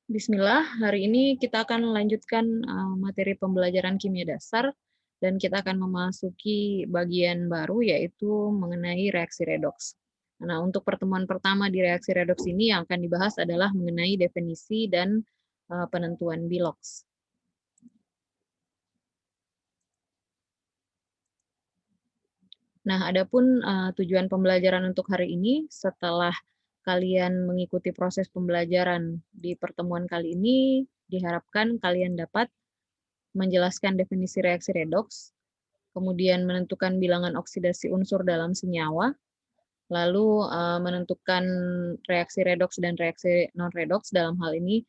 Bismillah, hari ini kita akan melanjutkan materi pembelajaran kimia dasar dan kita akan memasuki bagian baru yaitu mengenai reaksi redoks. Nah, untuk pertemuan pertama di reaksi redoks ini yang akan dibahas adalah mengenai definisi dan penentuan biloks. Nah, adapun tujuan pembelajaran untuk hari ini setelah kalian mengikuti proses pembelajaran di pertemuan kali ini, diharapkan kalian dapat menjelaskan definisi reaksi redoks, kemudian menentukan bilangan oksidasi unsur dalam senyawa, lalu menentukan reaksi redoks dan reaksi non-redoks, dalam hal ini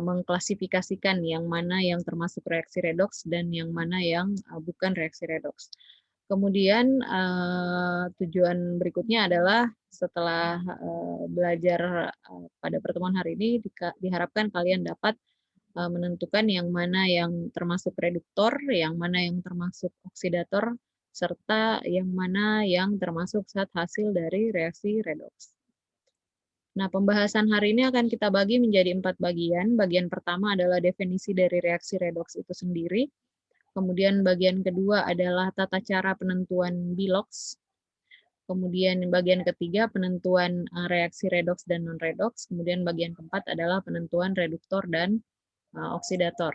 mengklasifikasikan yang mana yang termasuk reaksi redoks dan yang mana yang bukan reaksi redoks. Kemudian tujuan berikutnya adalah setelah belajar pada pertemuan hari ini, diharapkan kalian dapat menentukan yang mana yang termasuk reduktor, yang mana yang termasuk oksidator, serta yang mana yang termasuk zat hasil dari reaksi redoks. Nah, pembahasan hari ini akan kita bagi menjadi 4 bagian. Bagian pertama adalah definisi dari reaksi redoks itu sendiri. Kemudian bagian kedua adalah tata cara penentuan biloks. Kemudian bagian ketiga penentuan reaksi redoks dan non-redoks. Kemudian bagian keempat adalah penentuan reduktor dan oksidator.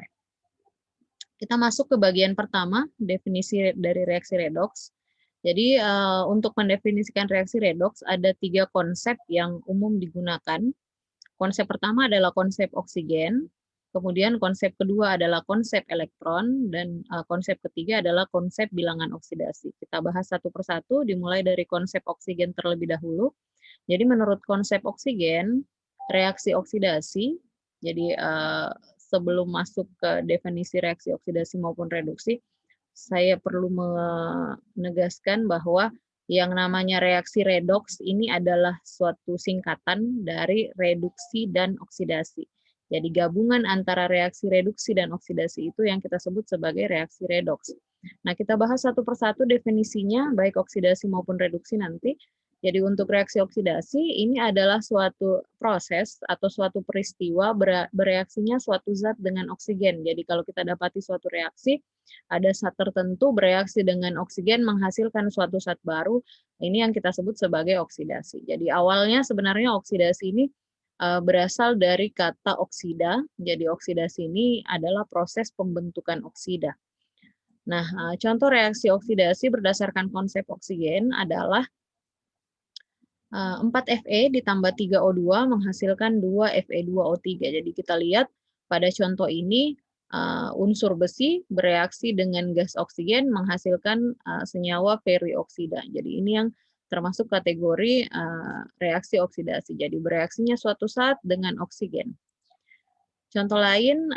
Kita masuk ke bagian pertama, definisi dari reaksi redoks. Jadi untuk mendefinisikan reaksi redoks ada 3 konsep yang umum digunakan. Konsep pertama adalah konsep oksigen, kemudian konsep kedua adalah konsep elektron, dan konsep ketiga adalah konsep bilangan oksidasi. Kita bahas satu persatu, dimulai dari konsep oksigen terlebih dahulu. Jadi menurut konsep oksigen, reaksi oksidasi, jadi sebelum masuk ke definisi reaksi oksidasi maupun reduksi, saya perlu menegaskan bahwa yang namanya reaksi redoks ini adalah suatu singkatan dari reduksi dan oksidasi. Jadi gabungan antara reaksi reduksi dan oksidasi itu yang kita sebut sebagai reaksi redoks. Nah, kita bahas satu persatu definisinya, baik oksidasi maupun reduksi nanti. Jadi untuk reaksi oksidasi ini adalah suatu proses atau suatu peristiwa bereaksinya suatu zat dengan oksigen. Jadi kalau kita dapati suatu reaksi, ada zat tertentu bereaksi dengan oksigen menghasilkan suatu zat baru, ini yang kita sebut sebagai oksidasi. Jadi awalnya sebenarnya oksidasi ini berasal dari kata oksida. Jadi oksidasi ini adalah proses pembentukan oksida. Nah, contoh reaksi oksidasi berdasarkan konsep oksigen adalah 4Fe ditambah 3O2 menghasilkan 2 Fe2O3. Jadi kita lihat pada contoh ini unsur besi bereaksi dengan gas oksigen menghasilkan senyawa ferrioksida. Jadi ini yang termasuk kategori reaksi oksidasi. Jadi bereaksinya suatu zat dengan oksigen. Contoh lain,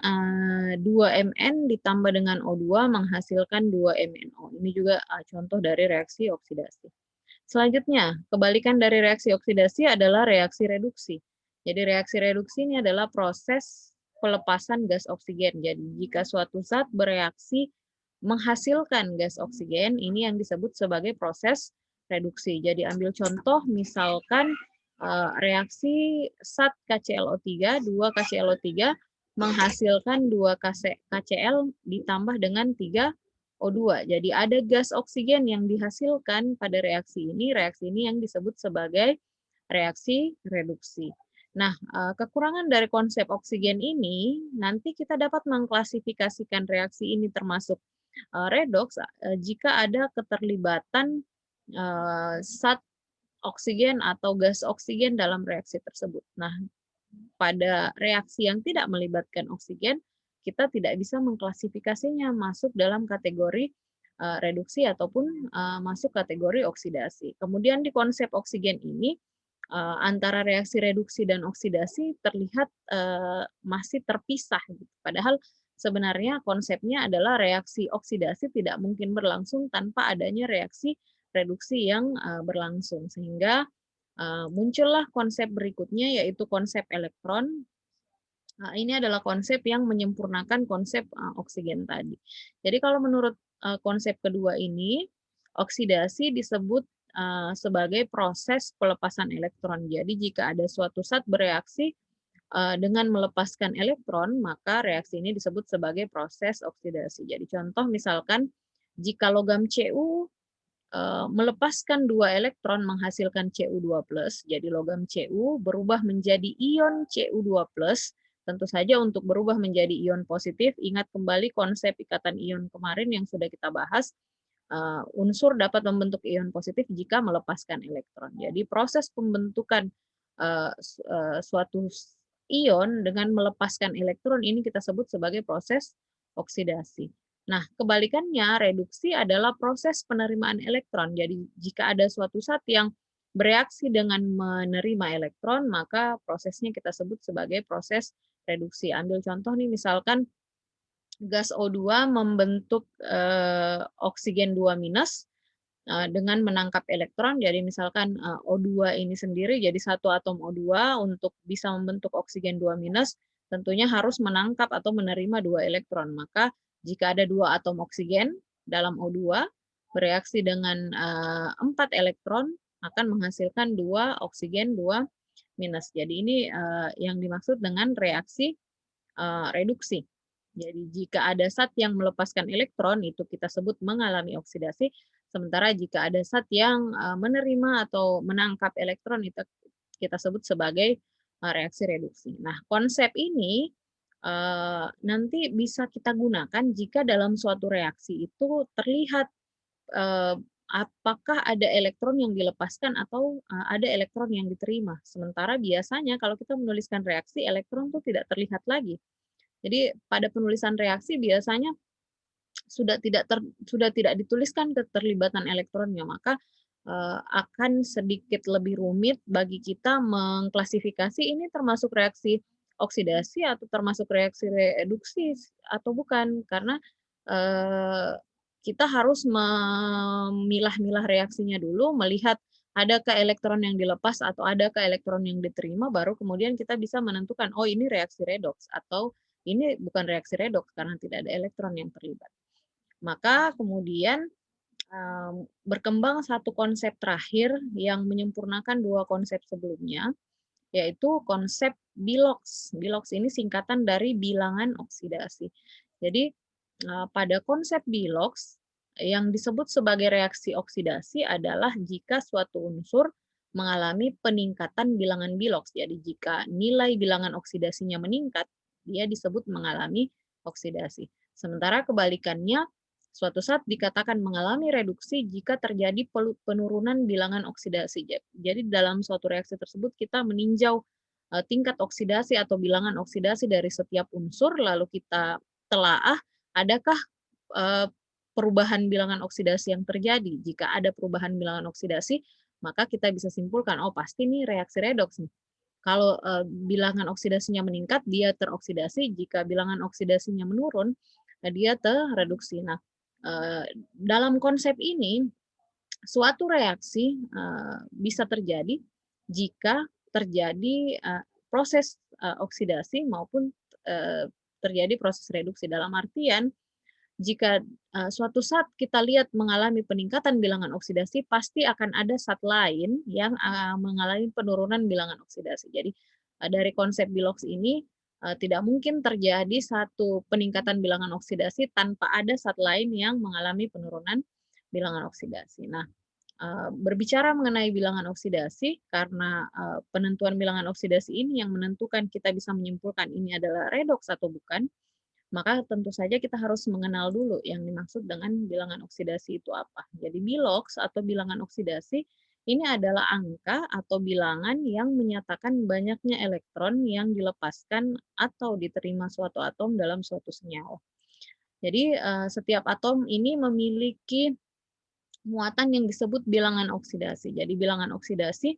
2Mn ditambah dengan O2 menghasilkan 2MnO. Ini juga contoh dari reaksi oksidasi. Selanjutnya, kebalikan dari reaksi oksidasi adalah reaksi reduksi. Jadi reaksi reduksi ini adalah proses pelepasan gas oksigen. Jadi jika suatu zat bereaksi menghasilkan gas oksigen, ini yang disebut sebagai proses reduksi. Jadi ambil contoh, misalkan reaksi zat KClO3, 2 KClO3 menghasilkan 2 KCl ditambah dengan 3 O2. Jadi ada gas oksigen yang dihasilkan pada reaksi ini yang disebut sebagai reaksi reduksi. Nah, kekurangan dari konsep oksigen ini, nanti kita dapat mengklasifikasikan reaksi ini termasuk redoks jika ada keterlibatan zat oksigen atau gas oksigen dalam reaksi tersebut. Nah, pada reaksi yang tidak melibatkan oksigen, kita tidak bisa mengklasifikasinya masuk dalam kategori reduksi ataupun masuk kategori oksidasi. Kemudian di konsep oksigen ini, antara reaksi reduksi dan oksidasi terlihat masih terpisah. Padahal sebenarnya konsepnya adalah reaksi oksidasi tidak mungkin berlangsung tanpa adanya reaksi reduksi yang berlangsung. Sehingga muncullah konsep berikutnya yaitu konsep elektron. Nah, ini adalah konsep yang menyempurnakan konsep oksigen tadi. Jadi kalau menurut konsep kedua ini, oksidasi disebut sebagai proses pelepasan elektron. Jadi jika ada suatu zat bereaksi dengan melepaskan elektron, maka reaksi ini disebut sebagai proses oksidasi. Jadi contoh misalkan jika logam Cu melepaskan 2 elektron menghasilkan Cu2+, jadi logam Cu berubah menjadi ion Cu2+, tentu saja untuk berubah menjadi ion positif, ingat kembali konsep ikatan ion kemarin yang sudah kita bahas, unsur dapat membentuk ion positif jika melepaskan elektron. Jadi proses pembentukan suatu ion dengan melepaskan elektron ini kita sebut sebagai proses oksidasi. Nah, kebalikannya, reduksi adalah proses penerimaan elektron. Jadi, jika ada suatu zat yang bereaksi dengan menerima elektron, maka prosesnya kita sebut sebagai proses reduksi. Ambil contoh nih, misalkan gas O2 membentuk oksigen 2 minus dengan menangkap elektron. Jadi, misalkan O2 ini sendiri jadi satu atom O2 untuk bisa membentuk oksigen 2 minus, tentunya harus menangkap atau menerima 2 elektron. Maka jika ada 2 atom oksigen dalam O2 bereaksi dengan 4 elektron akan menghasilkan 2 oksigen 2 minus. Jadi ini yang dimaksud dengan reaksi reduksi. Jadi jika ada zat yang melepaskan elektron itu kita sebut mengalami oksidasi, sementara jika ada zat yang menerima atau menangkap elektron itu kita sebut sebagai reaksi reduksi. Nah, konsep ini nanti bisa kita gunakan jika dalam suatu reaksi itu terlihat apakah ada elektron yang dilepaskan atau ada elektron yang diterima. Sementara biasanya kalau kita menuliskan reaksi, elektron itu tidak terlihat lagi. Jadi pada penulisan reaksi biasanya sudah tidak dituliskan keterlibatan elektronnya, maka akan sedikit lebih rumit bagi kita mengklasifikasi ini termasuk reaksi oksidasi atau termasuk reaksi reduksi atau bukan, karena kita harus memilah-milah reaksinya dulu, melihat adakah elektron yang dilepas atau adakah elektron yang diterima, baru kemudian kita bisa menentukan, oh ini reaksi redoks atau ini bukan reaksi redoks karena tidak ada elektron yang terlibat. Maka kemudian berkembang satu konsep terakhir yang menyempurnakan 2 konsep sebelumnya, yaitu konsep biloks. Biloks ini singkatan dari bilangan oksidasi. Jadi pada konsep biloks yang disebut sebagai reaksi oksidasi adalah jika suatu unsur mengalami peningkatan bilangan biloks. Jadi jika nilai bilangan oksidasinya meningkat, dia disebut mengalami oksidasi. Sementara kebalikannya, suatu zat dikatakan mengalami reduksi jika terjadi penurunan bilangan oksidasi. Jadi dalam suatu reaksi tersebut kita meninjau tingkat oksidasi atau bilangan oksidasi dari setiap unsur, lalu kita telaah adakah perubahan bilangan oksidasi yang terjadi. Jika ada perubahan bilangan oksidasi, maka kita bisa simpulkan, oh pasti ini reaksi redoks nih. Kalau bilangan oksidasinya meningkat, dia teroksidasi. Jika bilangan oksidasinya menurun, dia terreduksi. Nah, dalam konsep ini, suatu reaksi bisa terjadi jika terjadi proses oksidasi maupun terjadi proses reduksi. Dalam artian, jika suatu saat kita lihat mengalami peningkatan bilangan oksidasi, pasti akan ada zat lain yang mengalami penurunan bilangan oksidasi. Jadi dari konsep biloks ini tidak mungkin terjadi satu peningkatan bilangan oksidasi tanpa ada zat lain yang mengalami penurunan bilangan oksidasi. Nah, berbicara mengenai bilangan oksidasi, karena penentuan bilangan oksidasi ini yang menentukan kita bisa menyimpulkan ini adalah redoks atau bukan, maka tentu saja kita harus mengenal dulu yang dimaksud dengan bilangan oksidasi itu apa. Jadi biloks atau bilangan oksidasi ini adalah angka atau bilangan yang menyatakan banyaknya elektron yang dilepaskan atau diterima suatu atom dalam suatu senyawa. Jadi setiap atom ini memiliki muatan yang disebut bilangan oksidasi. Jadi bilangan oksidasi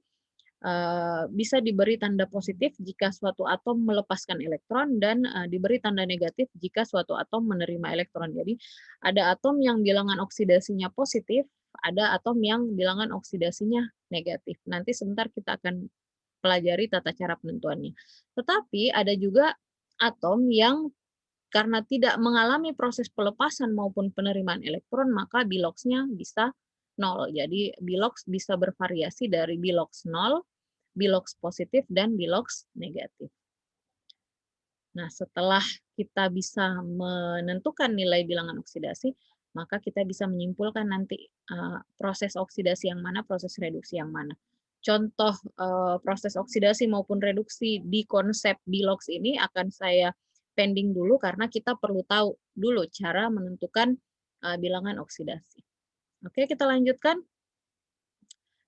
bisa diberi tanda positif jika suatu atom melepaskan elektron dan diberi tanda negatif jika suatu atom menerima elektron. Jadi ada atom yang bilangan oksidasinya positif, ada atom yang bilangan oksidasinya negatif. Nanti sebentar kita akan pelajari tata cara penentuannya. Tetapi ada juga atom yang karena tidak mengalami proses pelepasan maupun penerimaan elektron, maka biloksnya bisa 0. Jadi biloks bisa bervariasi dari biloks 0, biloks positif, dan biloks negatif. Nah, setelah kita bisa menentukan nilai bilangan oksidasi, maka kita bisa menyimpulkan nanti proses oksidasi yang mana, proses reduksi yang mana. Contoh proses oksidasi maupun reduksi di konsep Bilox ini akan saya pending dulu karena kita perlu tahu dulu cara menentukan bilangan oksidasi. Oke, kita lanjutkan.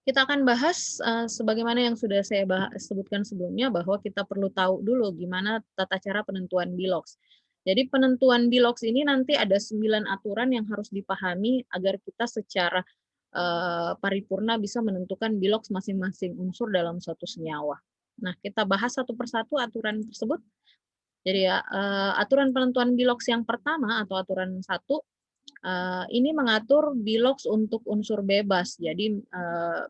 Kita akan bahas sebagaimana yang sudah saya sebutkan sebelumnya bahwa kita perlu tahu dulu gimana tata cara penentuan Bilox. Jadi penentuan Bilox ini nanti ada 9 aturan yang harus dipahami agar kita secara paripurna bisa menentukan Bilox masing-masing unsur dalam suatu senyawa. Nah, kita bahas satu persatu aturan tersebut. Jadi ya, aturan penentuan Bilox yang pertama atau aturan 1 ini mengatur Bilox untuk unsur bebas. Jadi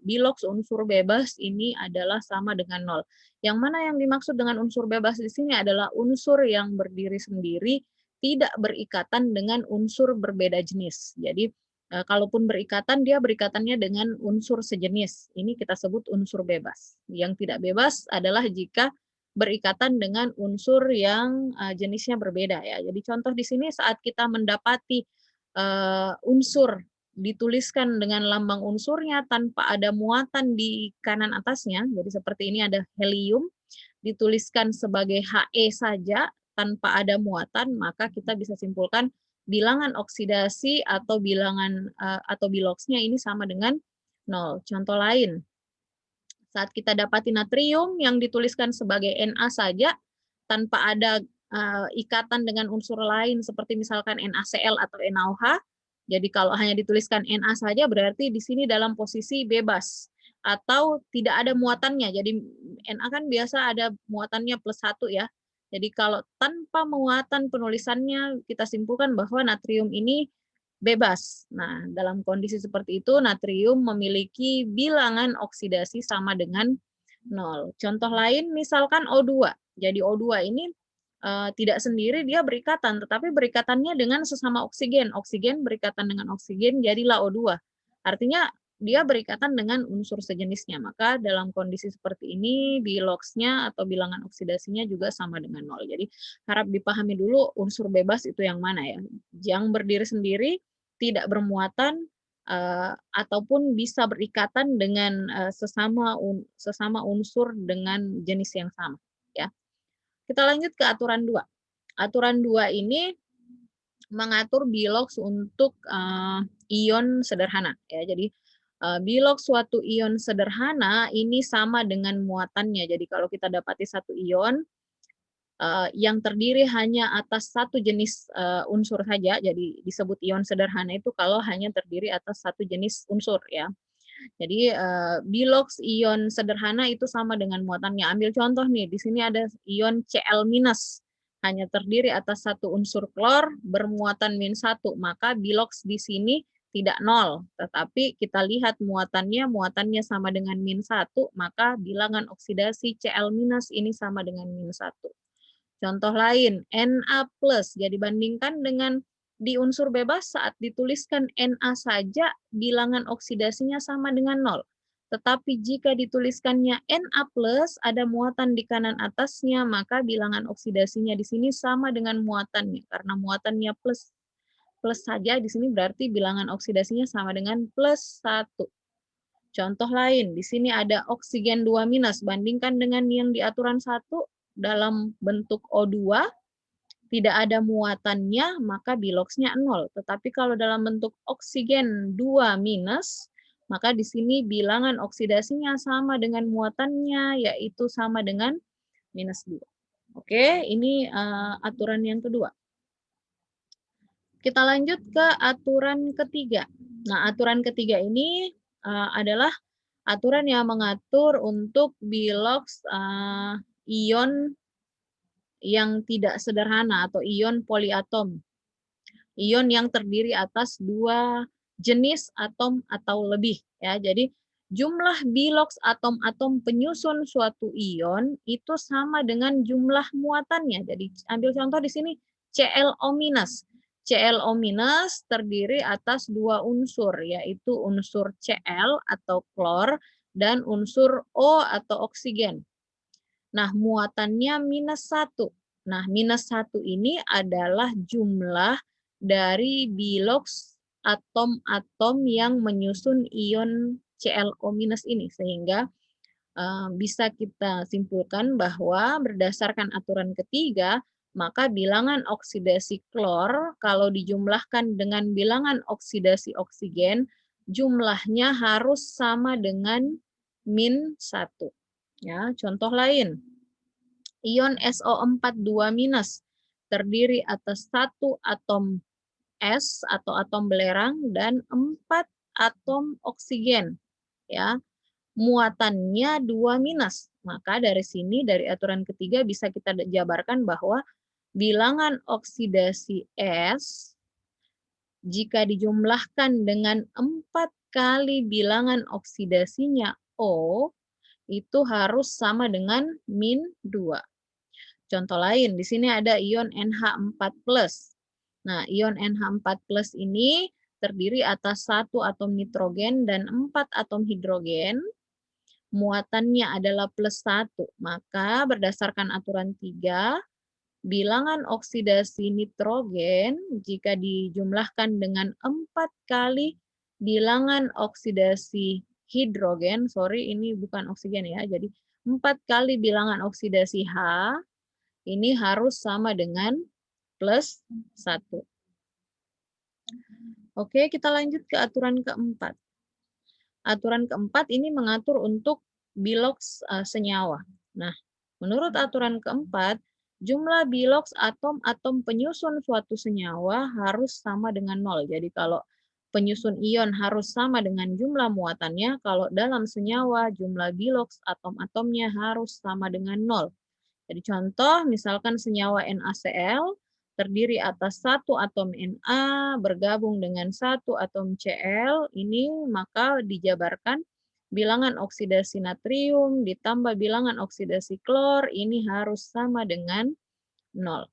Bilox unsur bebas ini adalah sama dengan 0. Yang mana yang dimaksud dengan unsur bebas di sini adalah unsur yang berdiri sendiri, tidak berikatan dengan unsur berbeda jenis. Jadi kalaupun berikatan, dia berikatannya dengan unsur sejenis. Ini kita sebut unsur bebas. Yang tidak bebas adalah jika berikatan dengan unsur yang jenisnya berbeda ya. Jadi contoh di sini saat kita mendapati unsur dituliskan dengan lambang unsurnya tanpa ada muatan di kanan atasnya, jadi seperti ini ada helium, dituliskan sebagai He saja tanpa ada muatan, maka kita bisa simpulkan bilangan oksidasi atau bilangan atau Biloxnya ini sama dengan 0. Contoh lain, saat kita dapati natrium yang dituliskan sebagai Na saja tanpa ada ikatan dengan unsur lain seperti misalkan NaCl atau NaOH. Jadi kalau hanya dituliskan Na saja berarti di sini dalam posisi bebas atau tidak ada muatannya. Jadi Na kan biasa ada muatannya +1 ya. Jadi kalau tanpa muatan penulisannya kita simpulkan bahwa natrium ini bebas. Nah, dalam kondisi seperti itu natrium memiliki bilangan oksidasi sama dengan 0. Contoh lain misalkan O2. Jadi O2 ini tidak sendiri dia berikatan, tetapi berikatannya dengan sesama oksigen. Oksigen berikatan dengan oksigen, jadilah O2. Artinya dia berikatan dengan unsur sejenisnya. Maka dalam kondisi seperti ini, Biloxnya atau bilangan oksidasinya juga sama dengan 0. Jadi harap dipahami dulu unsur bebas itu yang mana ya. Yang berdiri sendiri, tidak bermuatan, ataupun bisa berikatan dengan sesama unsur dengan jenis yang sama. Ya. Kita lanjut ke aturan 2. Aturan 2 ini mengatur Bilox untuk ion sederhana. Ya, jadi Bilox suatu ion sederhana ini sama dengan muatannya. Jadi kalau kita dapati satu ion yang terdiri hanya atas satu jenis unsur saja, jadi disebut ion sederhana itu kalau hanya terdiri atas satu jenis unsur ya. Jadi Bilox ion sederhana itu sama dengan muatannya. Ambil contoh nih, di sini ada ion Cl-, hanya terdiri atas satu unsur klor bermuatan -1, maka Bilox di sini tidak 0, tetapi kita lihat muatannya sama dengan -1, maka bilangan oksidasi Cl- ini sama dengan -1. Contoh lain, Na+, jadi bandingkan dengan di unsur bebas saat dituliskan Na saja, bilangan oksidasinya sama dengan 0. Tetapi jika dituliskannya Na+, ada muatan di kanan atasnya, maka bilangan oksidasinya di sini sama dengan muatannya. Karena muatannya plus saja, di sini berarti bilangan oksidasinya sama dengan +1. Contoh lain, di sini ada oksigen 2-, bandingkan dengan yang di aturan 1, dalam bentuk O2, tidak ada muatannya, maka Biloxnya 0. Tetapi kalau dalam bentuk oksigen 2-, maka di sini bilangan oksidasinya sama dengan muatannya, yaitu sama dengan -2. Oke, ini aturan yang kedua. Kita lanjut ke aturan ketiga. Nah, aturan ketiga ini adalah aturan yang mengatur untuk Bilox ion yang tidak sederhana atau ion poliatom. Ion yang terdiri atas 2 jenis atom atau lebih ya. Jadi jumlah Bilox atom-atom penyusun suatu ion itu sama dengan jumlah muatannya. Jadi ambil contoh di sini ClO-. ClO- terdiri atas 2 unsur, yaitu unsur Cl atau klor dan unsur O atau oksigen. Nah, muatannya -1. Nah, -1 ini adalah jumlah dari biloks atom-atom yang menyusun ion ClO- ini, sehingga bisa kita simpulkan bahwa berdasarkan aturan ketiga, maka bilangan oksidasi klor kalau dijumlahkan dengan bilangan oksidasi oksigen, jumlahnya harus sama dengan -1. Ya, contoh lain, ion SO4 2- terdiri atas 1 atom S atau atom belerang dan 4 atom oksigen. Ya, muatannya 2-. Maka dari sini, dari aturan ketiga bisa kita jabarkan bahwa bilangan oksidasi S jika dijumlahkan dengan 4 kali bilangan oksidasinya O, itu harus sama dengan -2. Contoh lain, di sini ada ion NH4+. Nah, ion NH4+ ini terdiri atas 1 atom nitrogen dan 4 atom hidrogen. Muatannya adalah +1. Maka berdasarkan aturan 3, bilangan oksidasi nitrogen jika dijumlahkan dengan 4 kali bilangan oksidasi hidrogen, sorry ini bukan oksigen ya, jadi 4 kali bilangan oksidasi H, ini harus sama dengan +1. Oke, kita lanjut ke aturan keempat. Aturan keempat ini mengatur untuk biloks senyawa. Nah, menurut aturan keempat, jumlah biloks atom-atom penyusun suatu senyawa harus sama dengan 0. Jadi kalau penyusun ion harus sama dengan jumlah muatannya, kalau dalam senyawa jumlah biloks atom-atomnya harus sama dengan 0. Jadi contoh, misalkan senyawa NaCl terdiri atas 1 atom Na bergabung dengan 1 atom Cl, ini maka dijabarkan bilangan oksidasi natrium ditambah bilangan oksidasi klor, ini harus sama dengan 0.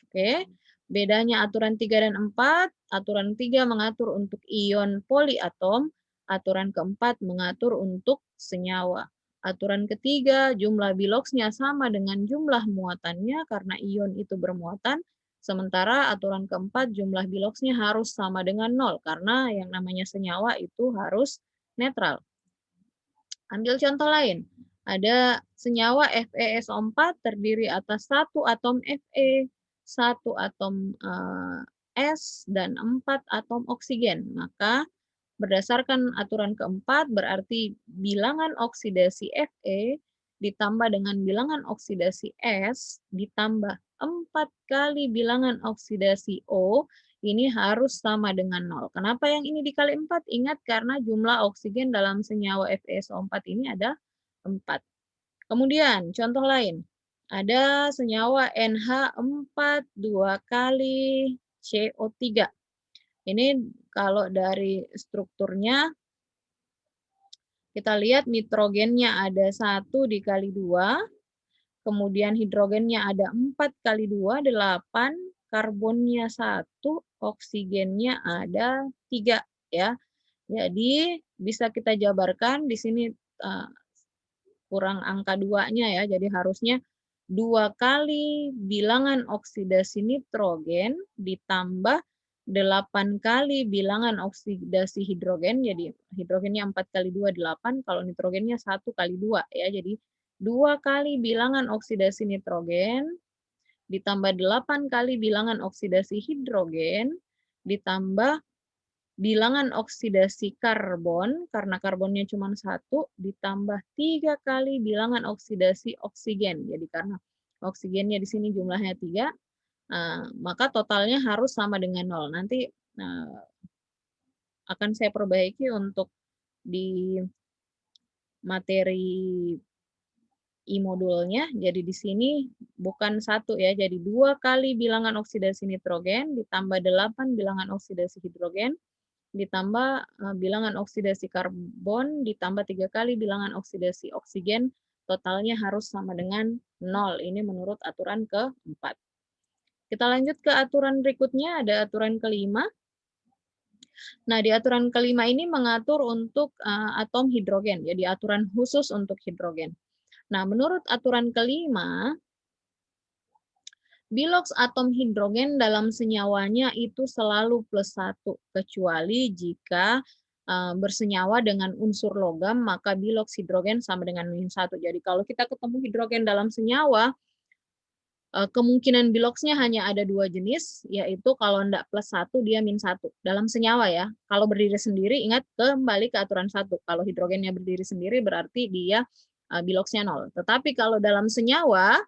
Oke, bedanya aturan 3 dan 4, aturan 3 mengatur untuk ion poliatom, aturan keempat mengatur untuk senyawa. Aturan ketiga, jumlah biloksnya sama dengan jumlah muatannya karena ion itu bermuatan, sementara aturan keempat jumlah biloksnya harus sama dengan 0 karena yang namanya senyawa itu harus netral. Ambil contoh lain, ada senyawa FeSO4 terdiri atas 1 atom Fe, 1 atom S, dan 4 atom oksigen. Maka berdasarkan aturan keempat, berarti bilangan oksidasi Fe ditambah dengan bilangan oksidasi S ditambah 4 kali bilangan oksidasi O, ini harus sama dengan 0. Kenapa yang ini dikali 4? Ingat, karena jumlah oksigen dalam senyawa FeSO4 ini ada 4. Kemudian, contoh lain. Ada senyawa NH4 2 kali CO3. Ini kalau dari strukturnya, kita lihat nitrogennya ada 1 dikali 2, kemudian hidrogennya ada 4 kali 2, 8, karbonnya 1, oksigennya ada 3. Ya. Jadi bisa kita jabarkan di sini kurang angka 2-nya ya, jadi harusnya 2 kali bilangan oksidasi nitrogen ditambah 8 kali bilangan oksidasi hidrogen, jadi hidrogennya 4 kali 2, 8, kalau nitrogennya 1 kali 2 ya, jadi 2 kali bilangan oksidasi nitrogen ditambah 8 kali bilangan oksidasi hidrogen ditambah bilangan oksidasi karbon, karena karbonnya cuma 1, ditambah 3 kali bilangan oksidasi oksigen. Jadi karena oksigennya di sini jumlahnya 3, maka totalnya harus sama dengan 0. Nanti akan saya perbaiki untuk di materi I-modulnya. Jadi di sini bukan 1 ya, jadi 2 kali bilangan oksidasi nitrogen ditambah 8 bilangan oksidasi hidrogen ditambah bilangan oksidasi karbon, ditambah 3 kali bilangan oksidasi oksigen, totalnya harus sama dengan 0. Ini menurut aturan keempat. Kita lanjut ke aturan berikutnya, ada aturan kelima. Nah, di aturan kelima ini mengatur untuk atom hidrogen, jadi aturan khusus untuk hidrogen. Nah, menurut aturan kelima, Biloks atom hidrogen dalam senyawanya itu selalu +1, kecuali jika bersenyawa dengan unsur logam, maka biloks hidrogen sama dengan -1. Jadi kalau kita ketemu hidrogen dalam senyawa, kemungkinan biloksnya hanya ada 2 jenis, yaitu kalau enggak +1, dia -1. Dalam senyawa ya. Kalau berdiri sendiri, ingat kembali ke aturan 1. Kalau hidrogennya berdiri sendiri, berarti dia biloksnya 0. Tetapi kalau dalam senyawa,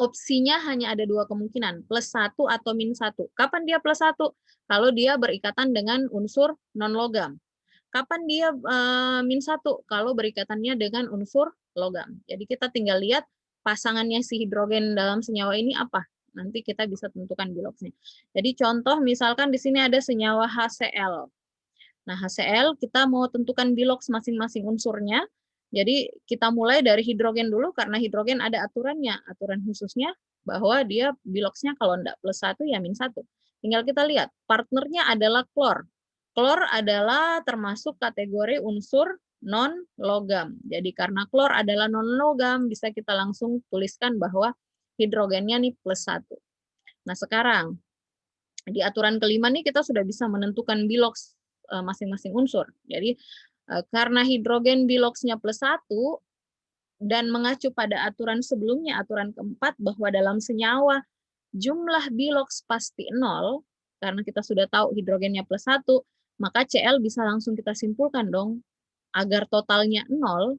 opsinya hanya ada 2 kemungkinan, +1 atau -1. Kapan dia +1? Kalau dia berikatan dengan unsur non-logam. Kapan dia -1? Kalau berikatannya dengan unsur logam. Jadi kita tinggal lihat pasangannya si hidrogen dalam senyawa ini apa. Nanti kita bisa tentukan biloksnya. Jadi contoh misalkan di sini ada senyawa HCl. Nah, HCl kita mau tentukan biloks masing-masing unsurnya. Jadi kita mulai dari hidrogen dulu karena hidrogen ada aturannya, aturan khususnya bahwa dia biloksnya kalau enggak +1 ya -1. Tinggal kita lihat, partnernya adalah klor. Klor adalah termasuk kategori unsur non-logam. Jadi karena klor adalah non-logam, bisa kita langsung tuliskan bahwa hidrogennya nih +1. Nah, sekarang di aturan kelima nih kita sudah bisa menentukan biloks masing-masing unsur. Jadi karena hidrogen biloksnya +1 dan mengacu pada aturan sebelumnya, aturan keempat, bahwa dalam senyawa jumlah biloks pasti 0, karena kita sudah tahu hidrogennya +1, maka Cl bisa langsung kita simpulkan dong, agar totalnya 0,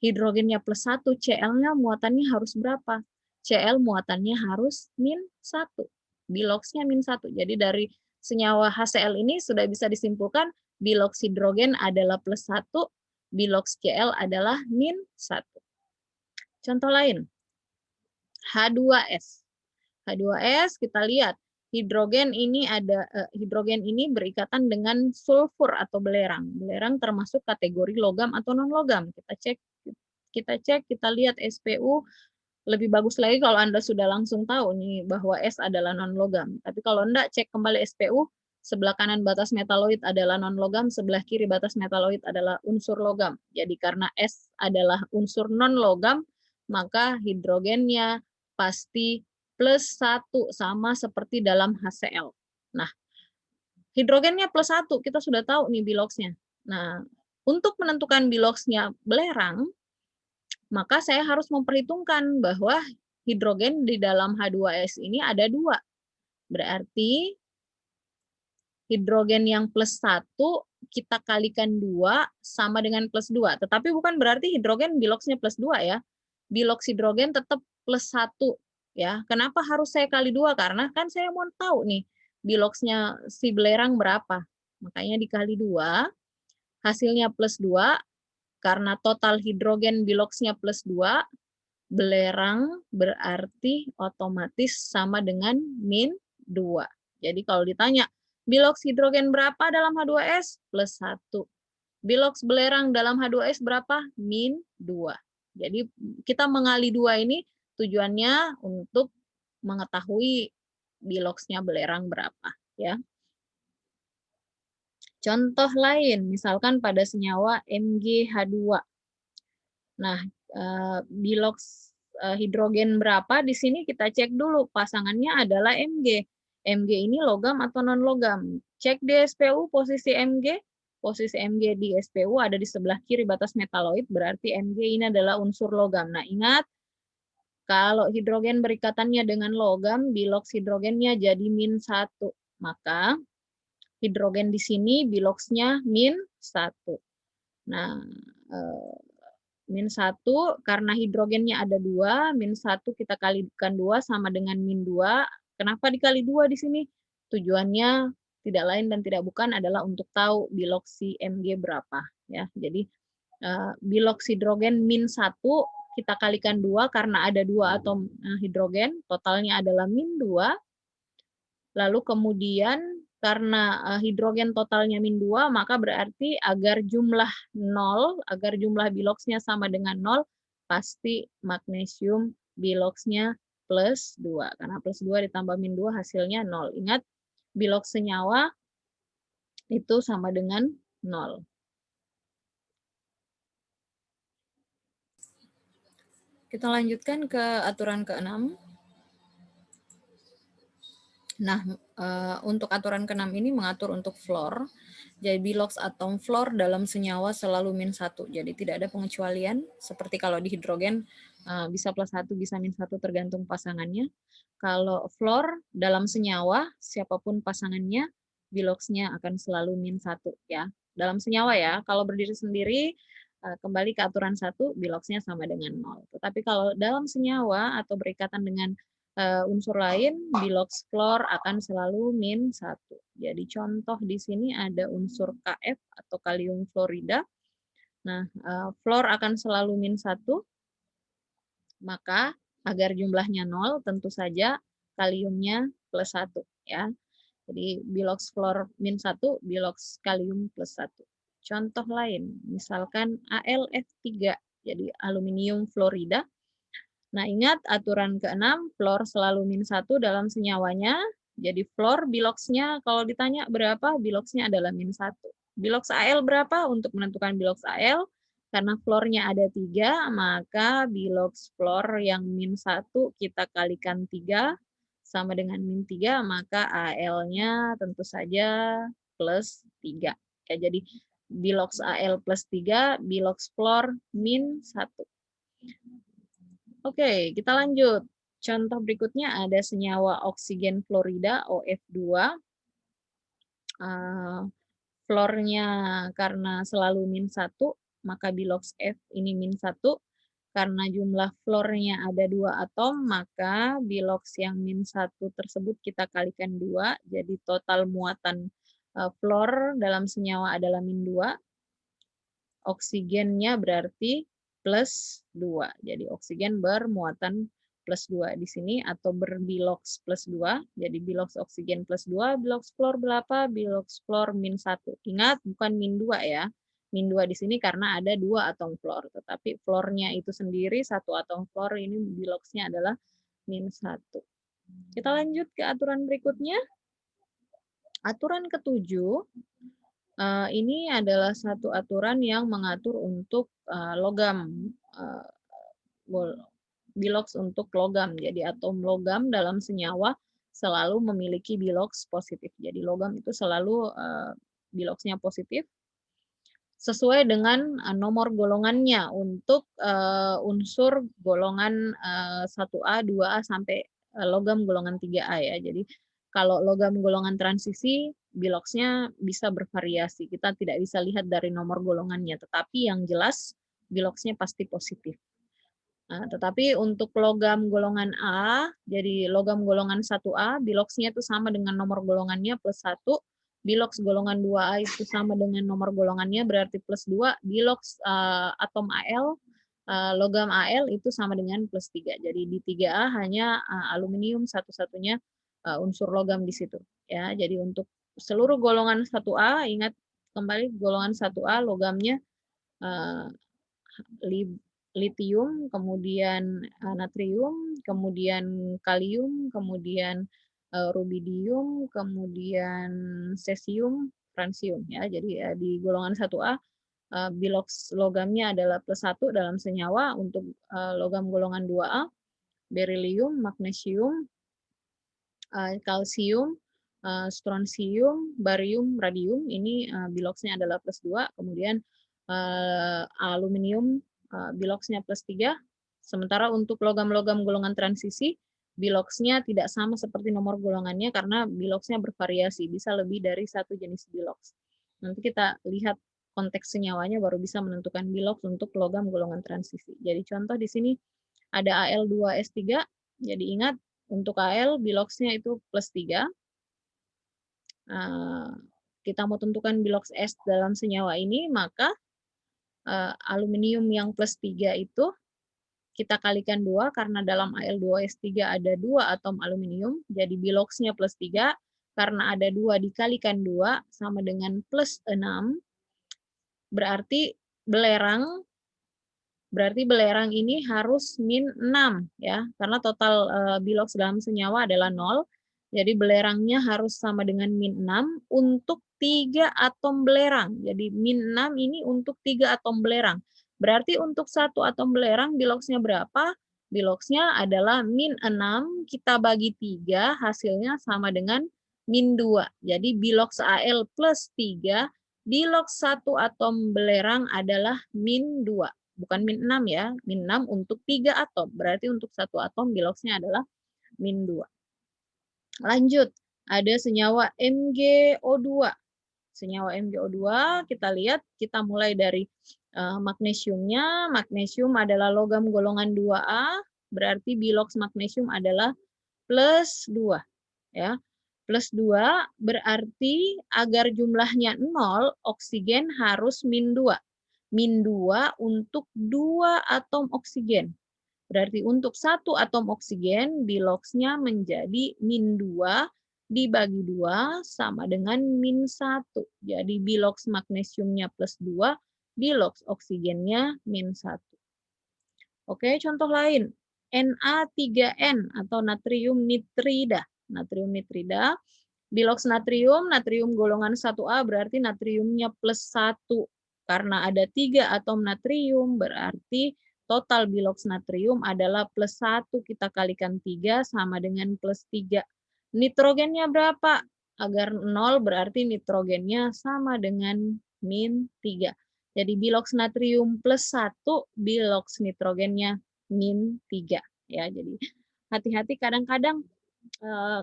hidrogennya +1, Cl-nya muatannya harus berapa? Cl muatannya harus -1. Biloksnya -1. Jadi dari senyawa HCl ini sudah bisa disimpulkan biloks hidrogen adalah +1, biloks Cl adalah -1. Contoh lain, H2S. H2S kita lihat hidrogen ini hidrogen ini berikatan dengan sulfur atau belerang. Belerang termasuk kategori logam atau non logam. Kita lihat SPU. Lebih bagus lagi kalau Anda sudah langsung tahu nih bahwa S adalah non logam. Tapi kalau enggak, cek kembali SPU, sebelah kanan batas metaloid adalah non logam, sebelah kiri batas metaloid adalah unsur logam. Jadi karena S adalah unsur non logam, maka hidrogennya pasti +1 sama seperti dalam HCl. Nah, hidrogennya +1, kita sudah tahu nih biloksnya. Nah, untuk menentukan biloksnya belerang, maka saya harus memperhitungkan bahwa hidrogen di dalam H2S ini ada 2. Berarti hidrogen yang +1 kita kalikan 2 sama dengan +2. Tetapi bukan berarti hidrogen biloksnya +2 ya. Biloks hidrogen tetap +1 ya. Kenapa harus saya kali 2? Karena kan saya mau tahu nih biloksnya si belerang berapa. Makanya dikali 2, hasilnya +2. Karena total hidrogen biloksnya +2, belerang berarti otomatis sama dengan -2. Jadi kalau ditanya, biloks hidrogen berapa dalam H2S? +1. Biloks belerang dalam H2S berapa? -2. Jadi kita mengali 2 ini tujuannya untuk mengetahui biloksnya belerang berapa. Ya. Contoh lain, misalkan pada senyawa MgH2. Nah, biloks hidrogen berapa di sini kita cek dulu, pasangannya adalah Mg. Mg ini logam atau non logam. Cek di SPU posisi Mg. Posisi Mg di SPU ada di sebelah kiri batas metaloid, berarti Mg ini adalah unsur logam. Nah, ingat kalau hidrogen berikatannya dengan logam, biloks hidrogennya jadi -1. Maka hidrogen di sini biloksnya -1. Nah, -1 karena hidrogennya ada 2, -1 kita kalikan 2 sama dengan -2. Kenapa dikali 2 di sini? Tujuannya tidak lain dan tidak bukan adalah untuk tahu biloks si Mg berapa ya. Jadi biloks hidrogen -1 kita kalikan 2 karena ada 2 atom hidrogen, totalnya adalah -2. Lalu kemudian karena hidrogen totalnya -2, maka berarti agar jumlah 0, agar jumlah biloksnya sama dengan 0, pasti magnesium biloksnya +2. Karena +2 ditambah -2 hasilnya 0. Ingat, biloks senyawa itu sama dengan 0. Kita lanjutkan ke aturan ke-6. Nah, untuk aturan ke-6 ini mengatur untuk fluor. Jadi bilox atom fluor dalam senyawa selalu -1. Jadi tidak ada pengecualian seperti kalau di hidrogen bisa +1 bisa -1 tergantung pasangannya. Kalau fluor dalam senyawa siapapun pasangannya biloxnya akan selalu -1 ya. Dalam senyawa ya. Kalau berdiri sendiri kembali ke aturan 1 biloxnya sama dengan 0. Tetapi kalau dalam senyawa atau berikatan dengan unsur lain, bilox fluor akan selalu -1. Jadi contoh di sini ada unsur Kf atau kalium fluorida. Nah, fluor akan selalu -1, maka agar jumlahnya 0, tentu saja kaliumnya +1 ya. Jadi bilox fluor -1, bilox kalium +1. Contoh lain, misalkan AlF3, jadi aluminium fluorida. Nah, ingat aturan ke-6, fluor selalu -1 dalam senyawanya. Jadi fluor biloxnya kalau ditanya berapa, biloxnya adalah -1. Bilox Al berapa untuk menentukan bilox Al? Karena fluornya ada 3, maka bilox fluor yang -1 kita kalikan 3 sama dengan -3, maka Al-nya tentu saja +3. Ya, jadi bilox Al +3, bilox fluor -1. Oke, kita lanjut. Contoh berikutnya ada senyawa oksigen fluorida OF2. Fluornya karena selalu -1, maka bilox F ini -1. Karena jumlah fluornya ada 2 atom, maka bilox yang -1 tersebut kita kalikan 2, jadi total muatan fluor dalam senyawa adalah -2. Oksigennya berarti +2. Jadi oksigen bermuatan +2 di sini atau berbilox +2. Jadi bilox oksigen +2, bilox fluor berapa? Bilox fluor -1. Ingat bukan -2 ya. -2 di sini karena ada 2 atom fluor, tetapi fluornya itu sendiri 1 atom fluor ini biloxnya adalah -1. Kita lanjut ke aturan berikutnya. Aturan ke-7. Ini adalah satu aturan yang mengatur untuk logam, bilox untuk logam. Jadi atom logam dalam senyawa selalu memiliki bilox positif. Jadi logam itu selalu biloxnya positif sesuai dengan nomor golongannya untuk unsur golongan 1A, 2A sampai logam golongan 3A ya. Jadi kalau logam golongan transisi biloxnya bisa bervariasi. Kita tidak bisa lihat dari nomor golongannya, tetapi yang jelas biloxnya pasti positif. Nah, tetapi untuk logam golongan A, jadi logam golongan 1A, biloxnya itu sama dengan nomor golongannya +1, bilox golongan 2A itu sama dengan nomor golongannya berarti +2, bilox atom Al, logam Al itu sama dengan +3. Jadi di 3A hanya aluminium satu-satunya unsur logam di situ. Ya, jadi untuk seluruh golongan 1A, ingat kembali golongan 1A logamnya litium, kemudian natrium, kemudian kalium, kemudian rubidium, kemudian cesium, fransium ya. Jadi di golongan 1A bilox logamnya adalah +1 dalam senyawa. Untuk logam golongan 2A berilium, magnesium, kalsium, strontium, barium, radium ini biloxnya adalah +2. Kemudian aluminium biloxnya +3. Sementara untuk logam-logam golongan transisi biloxnya tidak sama seperti nomor golongannya karena biloxnya bervariasi, bisa lebih dari satu jenis bilox. Nanti kita lihat konteks senyawanya baru bisa menentukan bilox untuk logam golongan transisi. Jadi contoh di sini ada Al2S3. Jadi ingat untuk Al biloxnya itu +3. Kita mau tentukan bilox S dalam senyawa ini, maka aluminium yang +3 itu kita kalikan 2 karena dalam Al2S3 ada 2 atom aluminium, jadi biloxnya +3 karena ada 2 dikalikan 2 sama dengan +6, berarti belerang ini harus -6 ya, karena total bilox dalam senyawa adalah 0. Jadi belerangnya harus sama dengan -6 untuk 3 atom belerang. Jadi -6 ini untuk 3 atom belerang. Berarti untuk satu atom belerang biloxnya berapa? Biloxnya adalah min 6, kita bagi 3, hasilnya sama dengan min 2. Jadi bilox Al plus 3, bilox satu atom belerang adalah min 2. Bukan min 6 ya, min 6 untuk 3 atom. Berarti untuk satu atom biloxnya adalah min 2. Lanjut, ada senyawa MgO2. Senyawa MgO2, kita lihat, kita mulai dari magnesiumnya. Magnesium adalah logam golongan 2A, berarti bilox magnesium adalah plus 2. Ya. Plus 2 berarti agar jumlahnya 0, oksigen harus min 2. Min 2 untuk 2 atom oksigen. Berarti untuk satu atom oksigen, biloxnya menjadi min 2 dibagi 2 sama dengan min 1. Jadi bilox magnesiumnya plus 2, bilox oksigennya min 1. Oke, contoh lain. Na3N atau natrium nitrida. Natrium nitrida. Bilox natrium, natrium golongan 1A berarti natriumnya plus 1. Karena ada 3 atom natrium, berarti total bilox natrium adalah plus 1. Kita kalikan 3 sama dengan plus 3. Nitrogennya berapa? Agar 0 berarti nitrogennya sama dengan min 3. Jadi bilox natrium plus 1, bilox nitrogennya min 3. Ya, jadi hati-hati kadang-kadang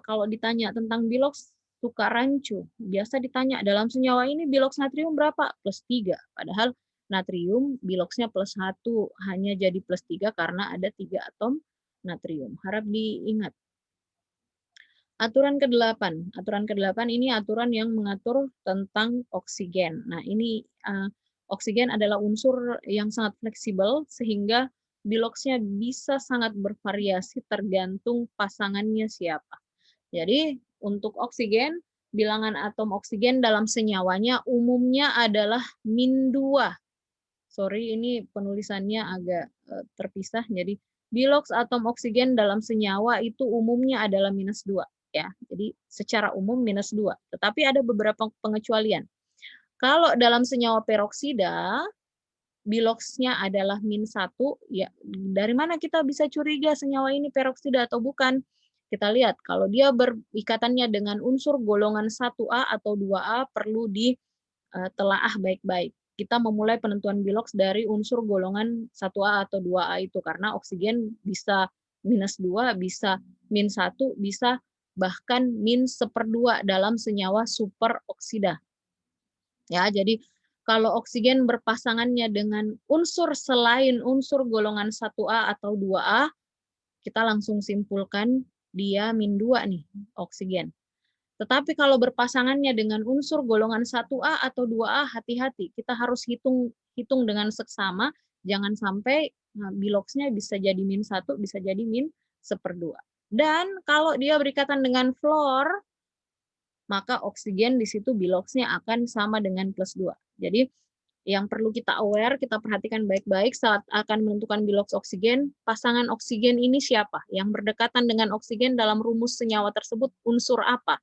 kalau ditanya tentang bilox suka rancu. Biasa ditanya dalam senyawa ini bilox natrium berapa? Plus 3. Padahal natrium biloxnya plus 1, hanya jadi plus 3 karena ada 3 atom natrium. Harap diingat. Aturan ke-8. Aturan ke-8 ini aturan yang mengatur tentang oksigen. Nah, ini oksigen adalah unsur yang sangat fleksibel sehingga biloxnya bisa sangat bervariasi tergantung pasangannya siapa. Jadi, untuk oksigen, bilangan atom oksigen dalam senyawanya umumnya adalah min 2. Sorry, ini penulisannya agak terpisah. Jadi, bilox atom oksigen dalam senyawa itu umumnya adalah minus 2. Ya, jadi secara umum minus 2. Tetapi ada beberapa pengecualian. Kalau dalam senyawa peroksida, biloxnya adalah min 1, ya dari mana kita bisa curiga senyawa ini peroksida atau bukan? Kita lihat, kalau dia berikatannya dengan unsur golongan 1A atau 2A perlu ditelaah baik-baik. Kita memulai penentuan bilox dari unsur golongan 1A atau 2A itu, karena oksigen bisa minus 2, bisa min 1, bisa bahkan min 1/2 dalam senyawa superoksida. Ya, jadi kalau oksigen berpasangannya dengan unsur selain unsur golongan 1A atau 2A, kita langsung simpulkan dia min 2 nih, oksigen. Tetapi kalau berpasangannya dengan unsur golongan 1A atau 2A, hati-hati. Kita harus hitung dengan seksama, jangan sampai biloxnya bisa jadi min 1, bisa jadi min 1/2. Dan kalau dia berikatan dengan fluor, maka oksigen di situ biloxnya akan sama dengan plus 2. Jadi yang perlu kita aware, kita perhatikan baik-baik saat akan menentukan bilox oksigen, pasangan oksigen ini siapa? Yang berdekatan dengan oksigen dalam rumus senyawa tersebut unsur apa?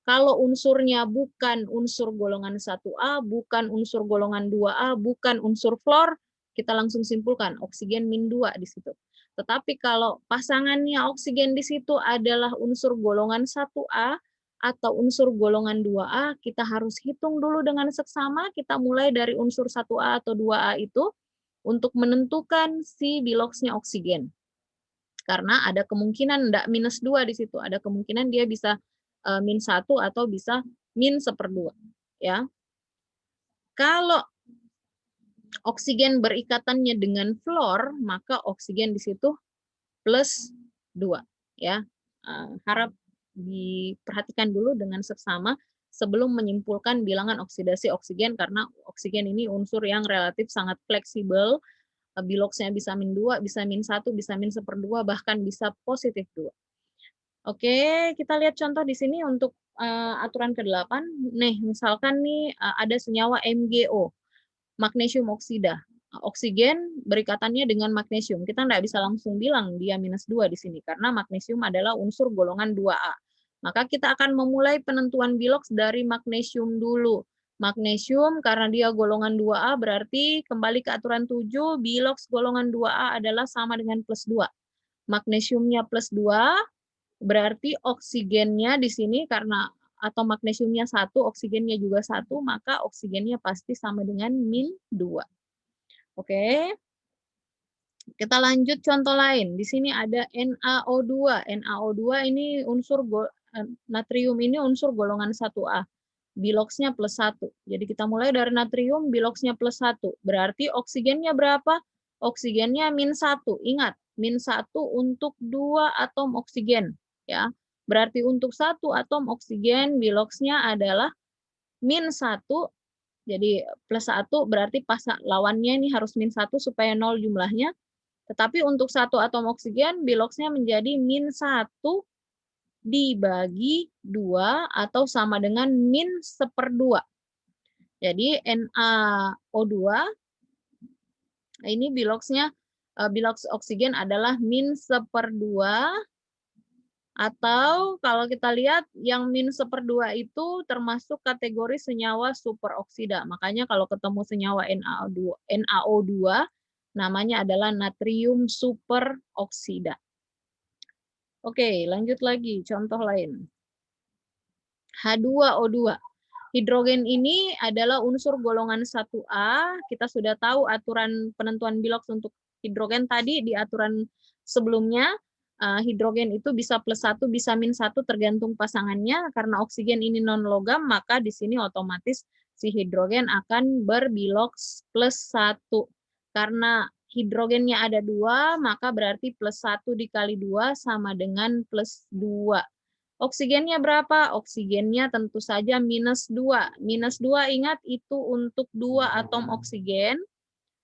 Kalau unsurnya bukan unsur golongan 1A, bukan unsur golongan 2A, bukan unsur fluor, kita langsung simpulkan oksigen min 2 di situ. Tetapi kalau pasangannya oksigen di situ adalah unsur golongan 1A atau unsur golongan 2A, kita harus hitung dulu dengan seksama, kita mulai dari unsur 1A atau 2A itu untuk menentukan si biloxnya oksigen. Karena ada kemungkinan enggak minus 2 di situ, ada kemungkinan dia bisa min 1 atau bisa min 1/2. Ya. Kalau oksigen berikatannya dengan fluor, maka oksigen di situ plus 2. Ya. Harap diperhatikan dulu dengan seksama sebelum menyimpulkan bilangan oksidasi oksigen, karena oksigen ini unsur yang relatif sangat fleksibel. Biloxnya bisa min 2, bisa min 1, bisa min 1/2, bahkan bisa positif 2. Oke, kita lihat contoh di sini untuk aturan ke-8. Nih, misalkan nih ada senyawa MgO, magnesium oksida. Oksigen berikatannya dengan magnesium. Kita nggak bisa langsung bilang dia minus 2 di sini, karena magnesium adalah unsur golongan 2A. Maka kita akan memulai penentuan bilox dari magnesium dulu. Magnesium karena dia golongan 2A berarti kembali ke aturan 7, bilox golongan 2A adalah sama dengan plus 2. Magnesiumnya plus 2, berarti oksigennya di sini karena atom magnesiumnya 1, oksigennya juga 1, maka oksigennya pasti sama dengan min 2. Oke. Kita lanjut contoh lain. Di sini ada NaO2. NaO2 ini unsur natrium ini unsur golongan 1A. Biloxnya plus 1. Jadi kita mulai dari natrium, biloxnya plus 1. Berarti oksigennya berapa? Oksigennya min 1. Ingat, min 1 untuk 2 atom oksigen. Ya. Berarti untuk 1 atom oksigen, biloxnya adalah min 1. Jadi plus 1 berarti pas lawannya ini harus min 1 supaya 0 jumlahnya. Tetapi untuk 1 atom oksigen, biloxnya menjadi min 1 dibagi 2 atau sama dengan min 1/2. Jadi NaO2 ini biloxnya bilox oksigen adalah min 1/2 atau kalau kita lihat yang min 1/2 itu termasuk kategori senyawa superoksida. Makanya kalau ketemu senyawa NaO2 namanya adalah natrium superoksida. Oke, lanjut lagi contoh lain. H2O2. Hidrogen ini adalah unsur golongan 1A. Kita sudah tahu aturan penentuan bilox untuk hidrogen tadi di aturan sebelumnya. Hidrogen itu bisa plus 1, bisa min 1 tergantung pasangannya. Karena oksigen ini non-logam, maka di sini otomatis si hidrogen akan berbilox plus 1. Karena hidrogennya ada 2, maka berarti plus 1 dikali 2 sama dengan plus 2. Oksigennya berapa? Oksigennya tentu saja minus 2. Minus 2 ingat itu untuk 2 atom oksigen,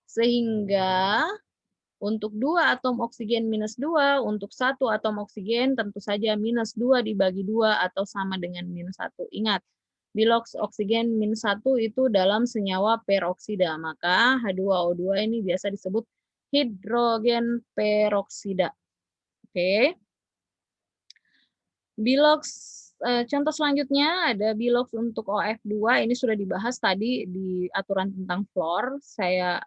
sehingga untuk 2 atom oksigen minus 2, untuk 1 atom oksigen tentu saja minus 2 dibagi 2 atau sama dengan minus 1. Ingat, bilox oksigen min 1 itu dalam senyawa peroksida, maka H2O2 ini biasa disebut hidrogen peroksida. Oke. Bilox, contoh selanjutnya ada bilox untuk OF2, ini sudah dibahas tadi di aturan tentang fluor, saya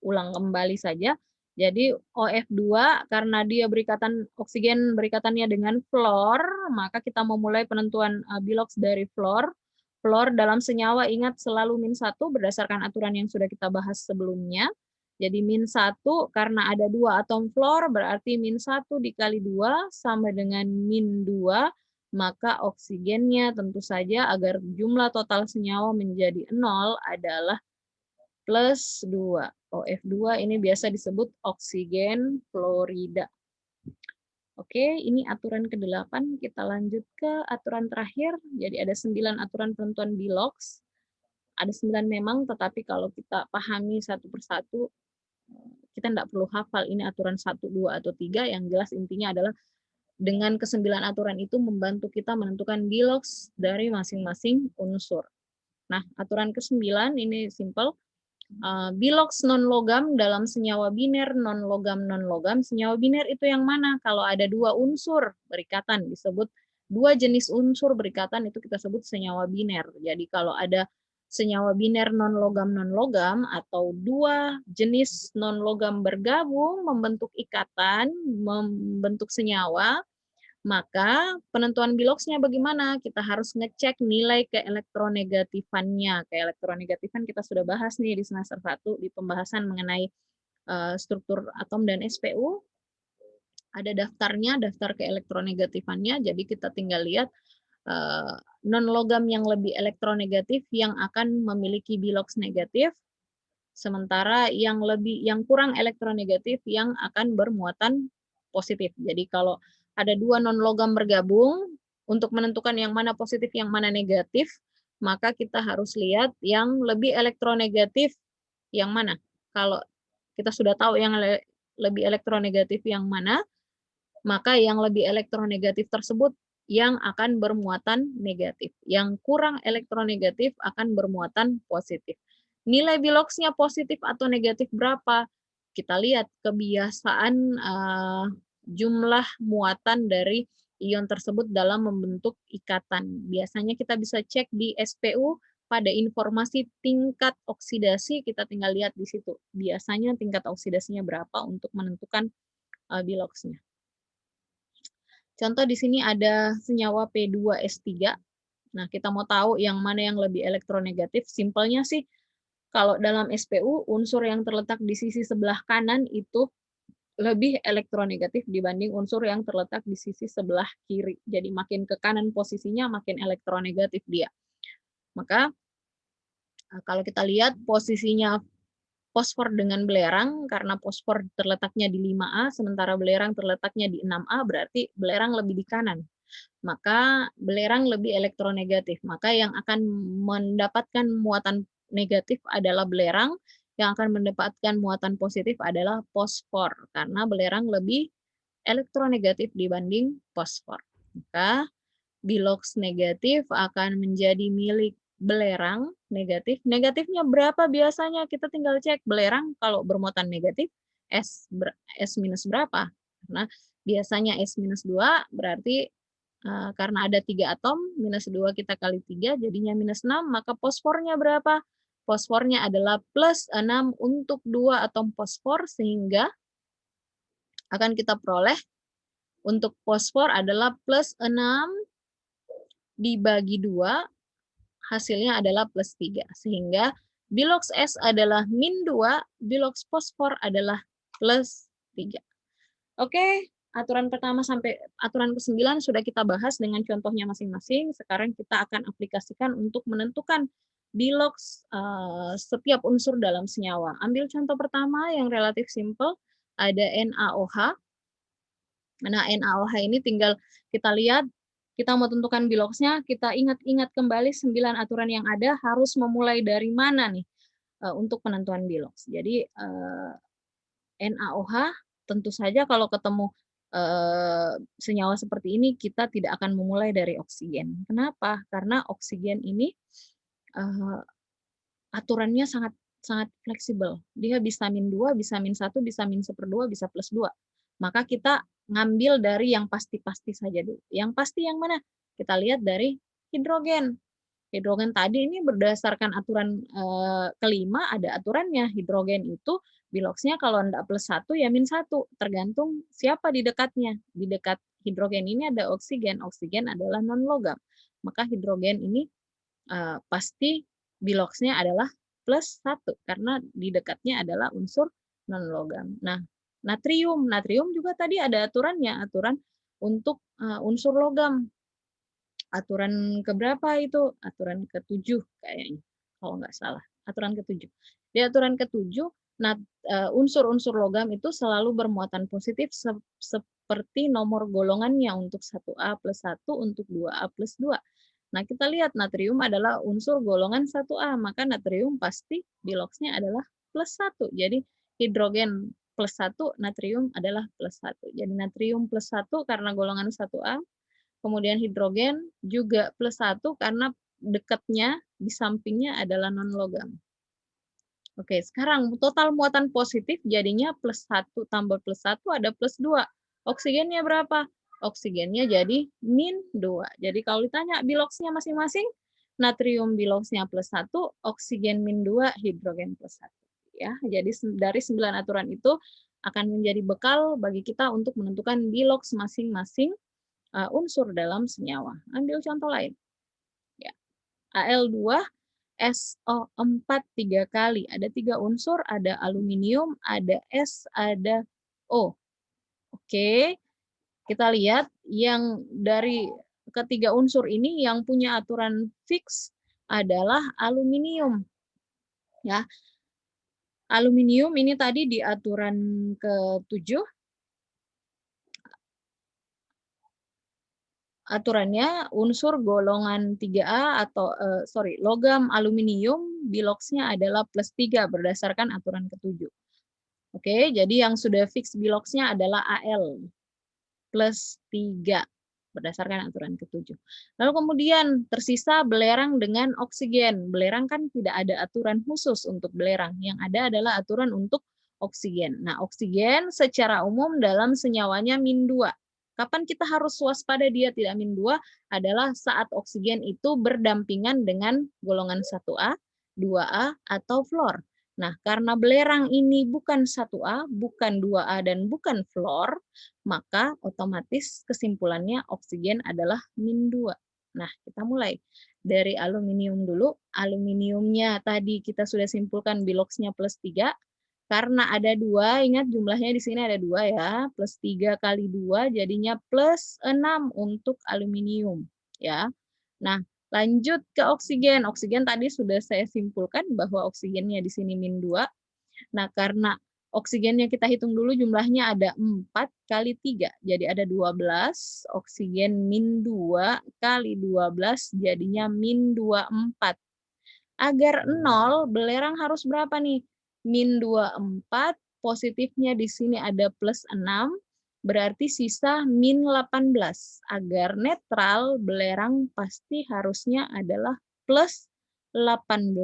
ulang kembali saja. Jadi OF2 karena dia berikatan oksigen berikatannya dengan fluor, maka kita memulai penentuan bilox dari fluor. Fluor dalam senyawa ingat selalu min 1 berdasarkan aturan yang sudah kita bahas sebelumnya. Jadi min 1 karena ada 2 atom fluor berarti min 1 dikali 2 sama dengan min 2, maka oksigennya tentu saja agar jumlah total senyawa menjadi 0 adalah plus 2. OF2 ini biasa disebut oksigen fluorida. Oke, ini aturan ke-8. Kita lanjut ke aturan terakhir. Jadi ada 9 aturan penentuan bilox. Ada 9 memang, tetapi kalau kita pahami satu persatu, kita tidak perlu hafal ini aturan 1, 2, atau 3. Yang jelas intinya adalah dengan ke-9 aturan itu membantu kita menentukan bilox dari masing-masing unsur. Nah, aturan ke-9 ini simple. Bilox non-logam dalam senyawa biner non-logam. Senyawa biner itu yang mana? Kalau ada 2 unsur berikatan disebut 2 jenis unsur berikatan itu kita sebut senyawa biner. Jadi kalau ada senyawa biner non-logam atau 2 jenis non-logam bergabung membentuk ikatan, membentuk senyawa, maka penentuan biloxnya bagaimana? Kita harus ngecek nilai keelektronegatifannya. Keelektronegatifan kita sudah bahas nih di semester 1 di pembahasan mengenai struktur atom dan SPU. Ada daftarnya, daftar keelektronegatifannya. Jadi kita tinggal lihat non-logam yang lebih elektronegatif yang akan memiliki bilox negatif, sementara yang kurang elektronegatif yang akan bermuatan positif. Jadi kalau ada 2 non-logam bergabung, untuk menentukan yang mana positif, yang mana negatif, maka kita harus lihat yang lebih elektronegatif yang mana. Kalau kita sudah tahu yang lebih elektronegatif yang mana, maka yang lebih elektronegatif tersebut yang akan bermuatan negatif. Yang kurang elektronegatif akan bermuatan positif. Nilai biloxnya positif atau negatif berapa? Kita lihat kebiasaan jumlah muatan dari ion tersebut dalam membentuk ikatan. Biasanya kita bisa cek di SPU pada informasi tingkat oksidasi, kita tinggal lihat di situ. Biasanya tingkat oksidasinya berapa untuk menentukan biloxnya. Contoh di sini ada senyawa P2S3. Nah, kita mau tahu yang mana yang lebih elektronegatif. Simpelnya sih, kalau dalam SPU, unsur yang terletak di sisi sebelah kanan itu lebih elektronegatif dibanding unsur yang terletak di sisi sebelah kiri. Jadi makin ke kanan posisinya, makin elektronegatif dia. Maka kalau kita lihat posisinya fosfor dengan belerang, karena fosfor terletaknya di 5A, sementara belerang terletaknya di 6A, berarti belerang lebih di kanan. Maka belerang lebih elektronegatif. Maka yang akan mendapatkan muatan negatif adalah belerang, yang akan mendapatkan muatan positif adalah fosfor, karena belerang lebih elektronegatif dibanding fosfor. Maka bilox negatif akan menjadi milik belerang negatif. Negatifnya berapa biasanya? Kita tinggal cek belerang kalau bermuatan negatif, S minus berapa? Karena biasanya S minus 2 berarti karena ada 3 atom, minus 2 kita kali 3 jadinya minus 6, maka fosfornya berapa? Fosfornya adalah plus 6 untuk 2 atom fosfor, sehingga akan kita peroleh untuk fosfor adalah plus 6 dibagi 2, hasilnya adalah plus 3. Sehingga bilox S adalah min 2, bilox fosfor adalah plus 3. Oke, aturan pertama sampai aturan ke-9 sudah kita bahas dengan contohnya masing-masing. Sekarang kita akan aplikasikan untuk menentukan bilox setiap unsur dalam senyawa. Ambil contoh pertama yang relatif simple, ada NaOH. Nah, NaOH ini tinggal kita lihat, kita mau tentukan biloxnya, kita ingat-ingat kembali 9 aturan yang ada, harus memulai dari mana nih untuk penentuan bilox. Jadi NaOH tentu saja kalau ketemu senyawa seperti ini, kita tidak akan memulai dari oksigen. Kenapa? Karena oksigen ini aturannya sangat fleksibel. Dia bisa min 2, bisa min 1, bisa min 1/2, bisa plus 2. Maka kita ngambil dari yang pasti-pasti saja dulu. Yang pasti yang mana? Kita lihat dari hidrogen. Hidrogen tadi ini berdasarkan aturan kelima, ada aturannya. Hidrogen itu biloxnya kalau enggak plus 1 ya min 1. Tergantung siapa di dekatnya. Di dekat hidrogen ini ada oksigen. Oksigen adalah non-logam. Maka hidrogen ini pasti biloxnya adalah plus 1. Karena di dekatnya adalah unsur non-logam. Nah, natrium. Natrium juga tadi ada aturannya. Aturan untuk unsur logam. Aturan keberapa itu? Aturan ke-7 kayaknya, kalau nggak salah. Aturan ke-7. Di aturan ke-7, unsur-unsur logam itu selalu bermuatan positif seperti nomor golongannya untuk 1A plus 1, untuk 2A plus 2. Nah, kita lihat natrium adalah unsur golongan 1A, maka natrium pasti biloxnya adalah plus 1. Jadi hidrogen plus 1, natrium adalah plus 1. Jadi natrium plus 1 karena golongan 1A, kemudian hidrogen juga plus 1 karena dekatnya di sampingnya adalah non-logam. Oke, sekarang total muatan positif jadinya plus 1 tambah plus 1 ada plus 2. Oksigennya berapa? Oksigennya jadi min 2. Jadi kalau ditanya biloxnya masing-masing, natrium biloxnya plus 1, oksigen min 2, hidrogen plus 1. Ya, jadi dari 9 aturan itu akan menjadi bekal bagi kita untuk menentukan bilox masing-masing unsur dalam senyawa. Ambil contoh lain. Ya. Al2 SO4 3 kali. Ada 3 unsur, ada aluminium, ada S, ada O. Oke, kita lihat yang dari ketiga unsur ini yang punya aturan fix adalah aluminium. Ya. Aluminium ini tadi di aturan ke-7. Aturannya unsur golongan 3A atau logam aluminium biloxnya adalah plus 3 berdasarkan aturan ke-7. Oke, jadi yang sudah fix biloxnya adalah Al plus 3 berdasarkan aturan ke-7. Lalu kemudian tersisa belerang dengan oksigen. Belerang kan tidak ada aturan khusus untuk belerang. Yang ada adalah aturan untuk oksigen. Nah, oksigen secara umum dalam senyawanya min 2. Kapan kita harus waspada dia tidak min 2 adalah saat oksigen itu berdampingan dengan golongan 1A, 2A, atau fluor. Nah, karena belerang ini bukan 1A, bukan 2A, dan bukan fluor, maka otomatis kesimpulannya oksigen adalah min 2. Nah, kita mulai dari aluminium dulu. Aluminiumnya tadi kita sudah simpulkan biloxnya plus 3. Karena ada 2, ingat jumlahnya di sini ada 2 ya, plus 3 kali 2 jadinya plus 6 untuk aluminium. Ya. Nah, lanjut ke oksigen. Oksigen tadi sudah saya simpulkan bahwa oksigennya di sini min 2. Nah, karena oksigennya kita hitung dulu jumlahnya ada 4 kali 3. Jadi ada 12. Oksigen min 2 kali 12 jadinya min 24. Agar 0, belerang harus berapa nih? Min 24, positifnya di sini ada plus 6, berarti sisa min 18. Agar netral, belerang pasti harusnya adalah plus 18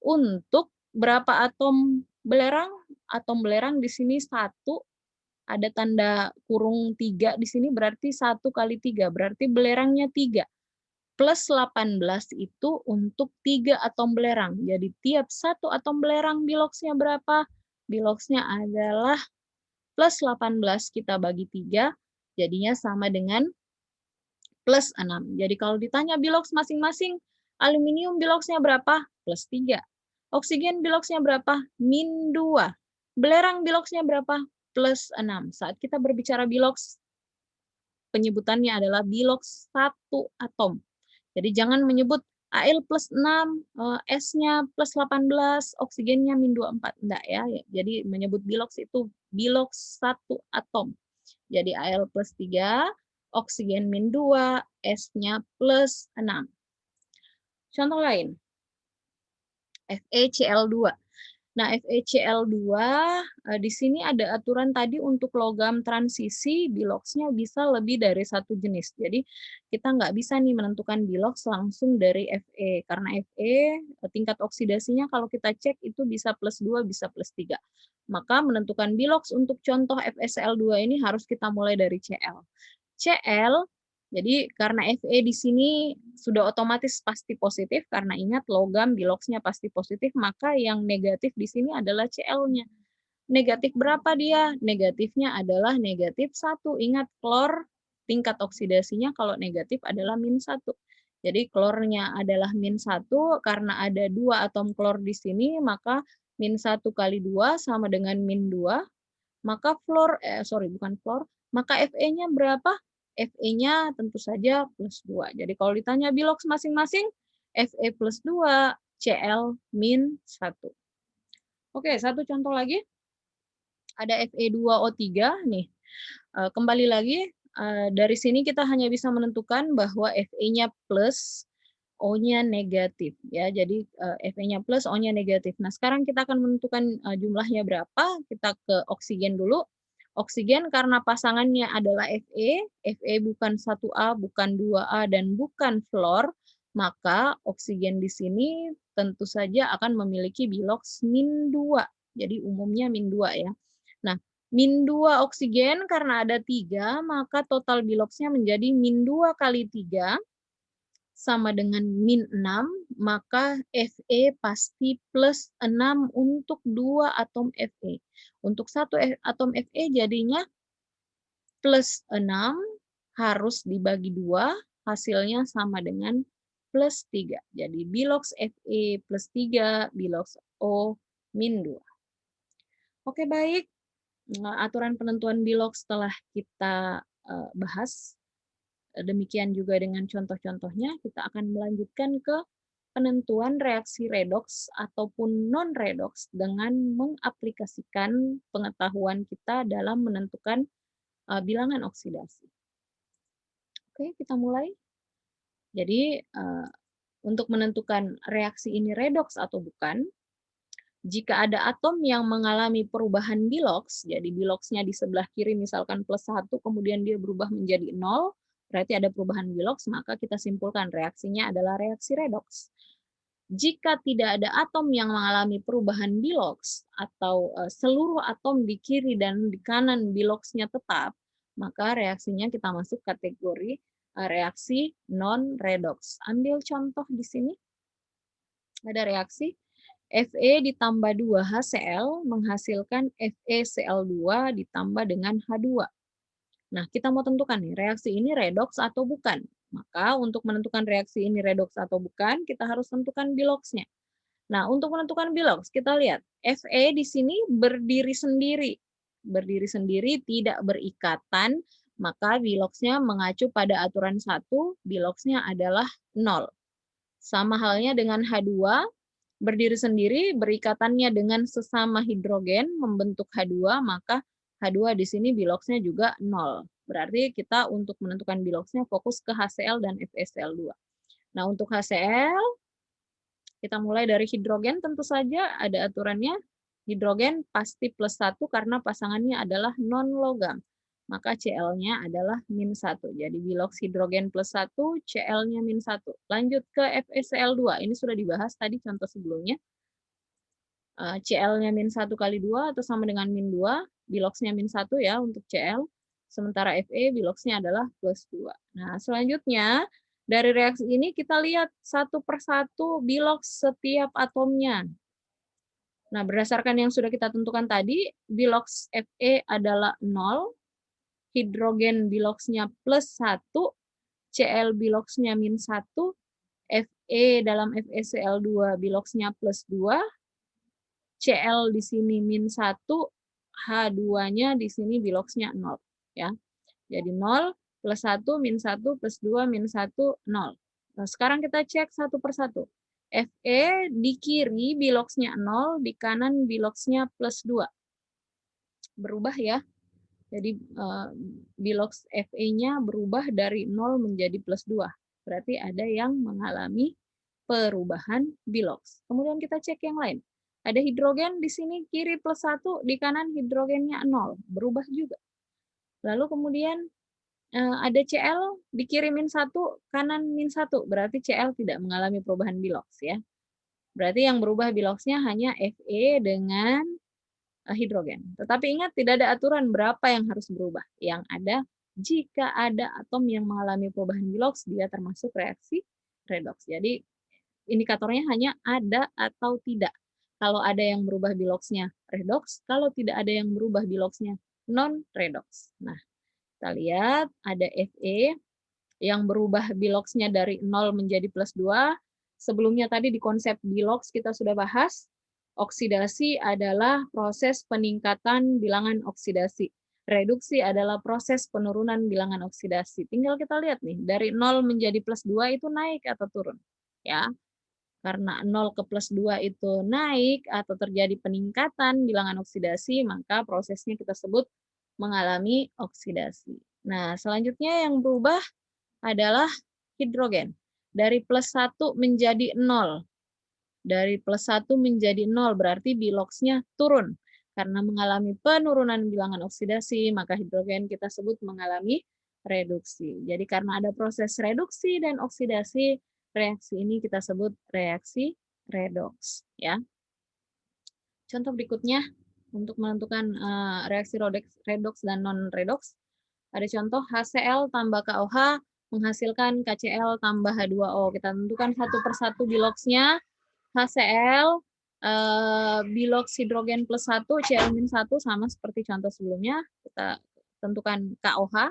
untuk berapa atom belerang? Atom belerang di sini 1, ada tanda kurung 3 di sini berarti 1 kali 3, berarti belerangnya 3. Plus 18 itu untuk 3 atom belerang. Jadi tiap satu atom belerang biloxnya berapa? Biloxnya adalah plus 18 kita bagi 3, jadinya sama dengan plus 6. Jadi kalau ditanya bilox masing-masing, aluminium biloxnya berapa? Plus 3. Oksigen biloxnya berapa? Min 2. Belerang biloxnya berapa? Plus 6. Saat kita berbicara bilox, penyebutannya adalah bilox 1 atom. Jadi jangan menyebut Al plus 6, S-nya plus 18, oksigennya min 24. Enggak ya. Jadi menyebut bilox itu bilox 1 atom. Jadi Al plus 3, oksigen min 2, S-nya plus 6. Contoh lain, FeCl2. Nah, FeCl2 di sini ada aturan tadi untuk logam transisi biloxnya bisa lebih dari satu jenis. Jadi kita nggak bisa nih menentukan bilox langsung dari Fe karena Fe tingkat oksidasinya kalau kita cek itu bisa plus 2, bisa plus 3. Maka menentukan bilox untuk contoh FeCl2 ini harus kita mulai dari Cl. Cl, jadi karena Fe di sini sudah otomatis pasti positif, karena ingat logam biloxnya pasti positif, maka yang negatif di sini adalah Cl-nya. Negatif berapa dia? Negatifnya adalah negatif 1. Ingat klor tingkat oksidasinya kalau negatif adalah min 1. Jadi klornya adalah min 1, karena ada 2 atom klor di sini, maka min 1 kali 2 sama dengan min 2, maka maka Fe-nya berapa? Fe-nya tentu saja plus 2. Jadi kalau ditanya bilox masing-masing, Fe plus 2, Cl min 1. Oke, satu contoh lagi. Ada Fe2O3 nih. Kembali lagi, dari sini kita hanya bisa menentukan bahwa Fe-nya plus, O-nya negatif ya. Jadi Fe-nya plus, O-nya negatif. Nah, sekarang kita akan menentukan jumlahnya berapa. Kita ke oksigen dulu. Oksigen karena pasangannya adalah Fe bukan 1A, bukan 2A, dan bukan fluor, maka oksigen di sini tentu saja akan memiliki bilox min 2. Jadi umumnya min 2 ya. Nah, min 2 oksigen karena ada 3, maka total biloxnya menjadi min 2 kali 3 sama dengan min 6, maka Fe pasti plus 6 untuk 2 atom Fe. Untuk 1 atom Fe jadinya plus 6 harus dibagi 2, hasilnya sama dengan plus 3. Jadi bilox Fe plus 3, bilox O min 2. Oke, baik. Aturan penentuan bilox telah kita bahas. Demikian juga dengan contoh-contohnya, kita akan melanjutkan ke penentuan reaksi redoks ataupun non-redoks dengan mengaplikasikan pengetahuan kita dalam menentukan bilangan oksidasi. Oke, kita mulai. Jadi, untuk menentukan reaksi ini redoks atau bukan, jika ada atom yang mengalami perubahan bilox, jadi biloxnya di sebelah kiri misalkan plus 1, kemudian dia berubah menjadi 0, berarti ada perubahan bilox, maka kita simpulkan reaksinya adalah reaksi redoks. Jika tidak ada atom yang mengalami perubahan bilox, atau seluruh atom di kiri dan di kanan biloxnya tetap, maka reaksinya kita masuk kategori reaksi non-redox. Ambil contoh di sini, ada reaksi Fe ditambah 2 HCl menghasilkan FeCl2 ditambah dengan H2. Nah, kita mau tentukan nih, reaksi ini redox atau bukan. Maka untuk menentukan reaksi ini redox atau bukan, kita harus tentukan biloxnya. Nah, untuk menentukan bilox, kita lihat Fe di sini berdiri sendiri. Berdiri sendiri, tidak berikatan, maka biloxnya mengacu pada aturan 1, biloxnya adalah 0. Sama halnya dengan H2, berdiri sendiri, berikatannya dengan sesama hidrogen, membentuk H2, maka H2 di sini biloxnya juga 0. Berarti kita untuk menentukan biloxnya fokus ke HCl dan FeCl2. Nah, untuk HCl, kita mulai dari hidrogen, tentu saja ada aturannya. Hidrogen pasti plus 1 karena pasangannya adalah non-logam. Maka Cl-nya adalah min 1. Jadi bilox hidrogen plus 1, Cl-nya min 1. Lanjut ke FeCl2. Ini sudah dibahas tadi contoh sebelumnya. Cl-nya min 1 kali 2 atau sama dengan min 2. Biloxnya min 1 ya untuk Cl. Sementara Fe biloxnya adalah plus 2. Nah, selanjutnya dari reaksi ini kita lihat satu persatu bilox setiap atomnya. Nah, berdasarkan yang sudah kita tentukan tadi, bilox Fe adalah 0, hidrogen biloxnya plus 1, Cl biloxnya min 1, Fe dalam FeCl2 biloxnya plus 2, Cl di sini min 1, H2-nya di sini biloxnya 0. Ya. Jadi 0 plus 1, min 1, plus 2, min 1, 0. Nah, sekarang kita cek satu persatu. Fe di kiri biloxnya 0, di kanan biloxnya plus 2. Berubah ya. Jadi bilox Fe-nya berubah dari 0 menjadi plus 2. Berarti ada yang mengalami perubahan bilox. Kemudian kita cek yang lain. Ada hidrogen di sini kiri plus 1, di kanan hidrogennya 0. Berubah juga. Lalu kemudian ada Cl di kiri min 1, kanan min 1. Berarti Cl tidak mengalami perubahan bilox ya. Berarti yang berubah biloxnya hanya Fe dengan hidrogen. Tetapi ingat tidak ada aturan berapa yang harus berubah. Yang ada jika ada atom yang mengalami perubahan bilox, dia termasuk reaksi redox. Jadi indikatornya hanya ada atau tidak. Kalau ada yang berubah biloxnya redox, kalau tidak ada yang berubah biloxnya non-redox. Nah, kita lihat ada Fe yang berubah biloxnya dari 0 menjadi plus 2. Sebelumnya tadi di konsep bilox kita sudah bahas, oksidasi adalah proses peningkatan bilangan oksidasi. Reduksi adalah proses penurunan bilangan oksidasi. Tinggal kita lihat nih, dari 0 menjadi plus 2 itu naik atau turun. Ya, karena 0 ke plus 2 itu naik atau terjadi peningkatan bilangan oksidasi, maka prosesnya kita sebut mengalami oksidasi. Nah, selanjutnya yang berubah adalah hidrogen. Dari plus 1 menjadi 0. Dari plus 1 menjadi 0 berarti biloxnya turun. Karena mengalami penurunan bilangan oksidasi, maka hidrogen kita sebut mengalami reduksi. Jadi karena ada proses reduksi dan oksidasi, reaksi ini kita sebut reaksi redox. Ya. Contoh berikutnya untuk menentukan reaksi redox dan non-redox. Ada contoh HCl tambah KOH menghasilkan KCl tambah H2O. Kita tentukan satu persatu biloxnya. HCl, bilox hidrogen plus 1, Cl-1 sama seperti contoh sebelumnya. Kita tentukan KOH.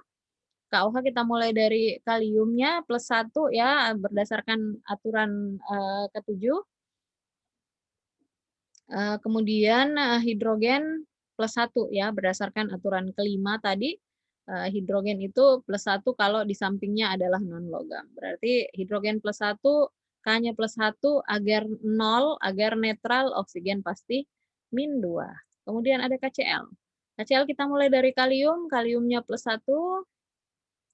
KOH kita mulai dari kaliumnya plus 1 ya, berdasarkan aturan ke-7. Kemudian hidrogen plus 1 ya, berdasarkan aturan ke-5 tadi. Hidrogen itu plus 1 kalau di sampingnya adalah non-logam. Berarti hidrogen plus 1, K-nya plus 1, agar 0, agar netral, oksigen pasti min 2. Kemudian ada KCl. KCl kita mulai dari kalium, kaliumnya plus 1,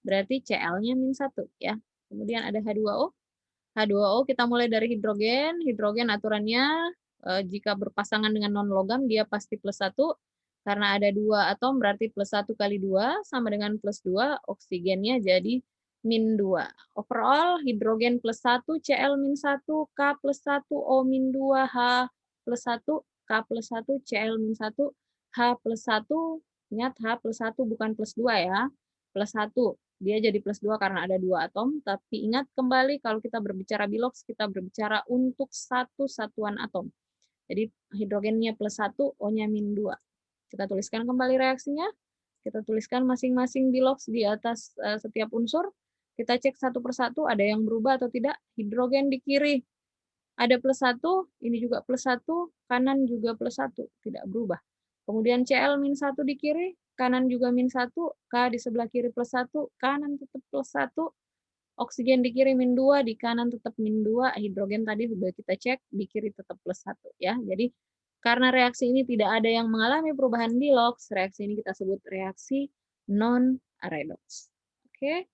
berarti Cl-nya min 1. Ya. Kemudian ada H2O. H2O kita mulai dari hidrogen, hidrogen aturannya jika berpasangan dengan non-logam dia pasti plus 1. Karena ada 2 atom berarti plus 1 kali 2 sama dengan plus 2, oksigennya jadi min 2. Overall hidrogen plus 1, Cl min 1, K plus 1, O min 2, H plus 1, K plus 1, Cl min 1, H plus 1, ingat H plus 1 bukan plus 2 ya. plus 1. Dia jadi plus 2 karena ada 2 atom, tapi ingat kembali kalau kita berbicara bilox, kita berbicara untuk satu satuan atom. Jadi hidrogennya plus 1, O-nya min 2. Kita tuliskan kembali reaksinya, kita tuliskan masing-masing bilox di atas setiap unsur, kita cek satu persatu ada yang berubah atau tidak. Hidrogen di kiri ada plus 1, ini juga plus 1, kanan juga plus 1, tidak berubah. Kemudian Cl min 1 di kiri, kanan juga min 1, K di sebelah kiri plus 1, kanan tetap plus 1, oksigen di kiri min 2, di kanan tetap min 2, hidrogen tadi sudah kita cek, di kiri tetap plus 1. Ya. Jadi karena reaksi ini tidak ada yang mengalami perubahan bilox, reaksi ini kita sebut reaksi non-redox. Oke.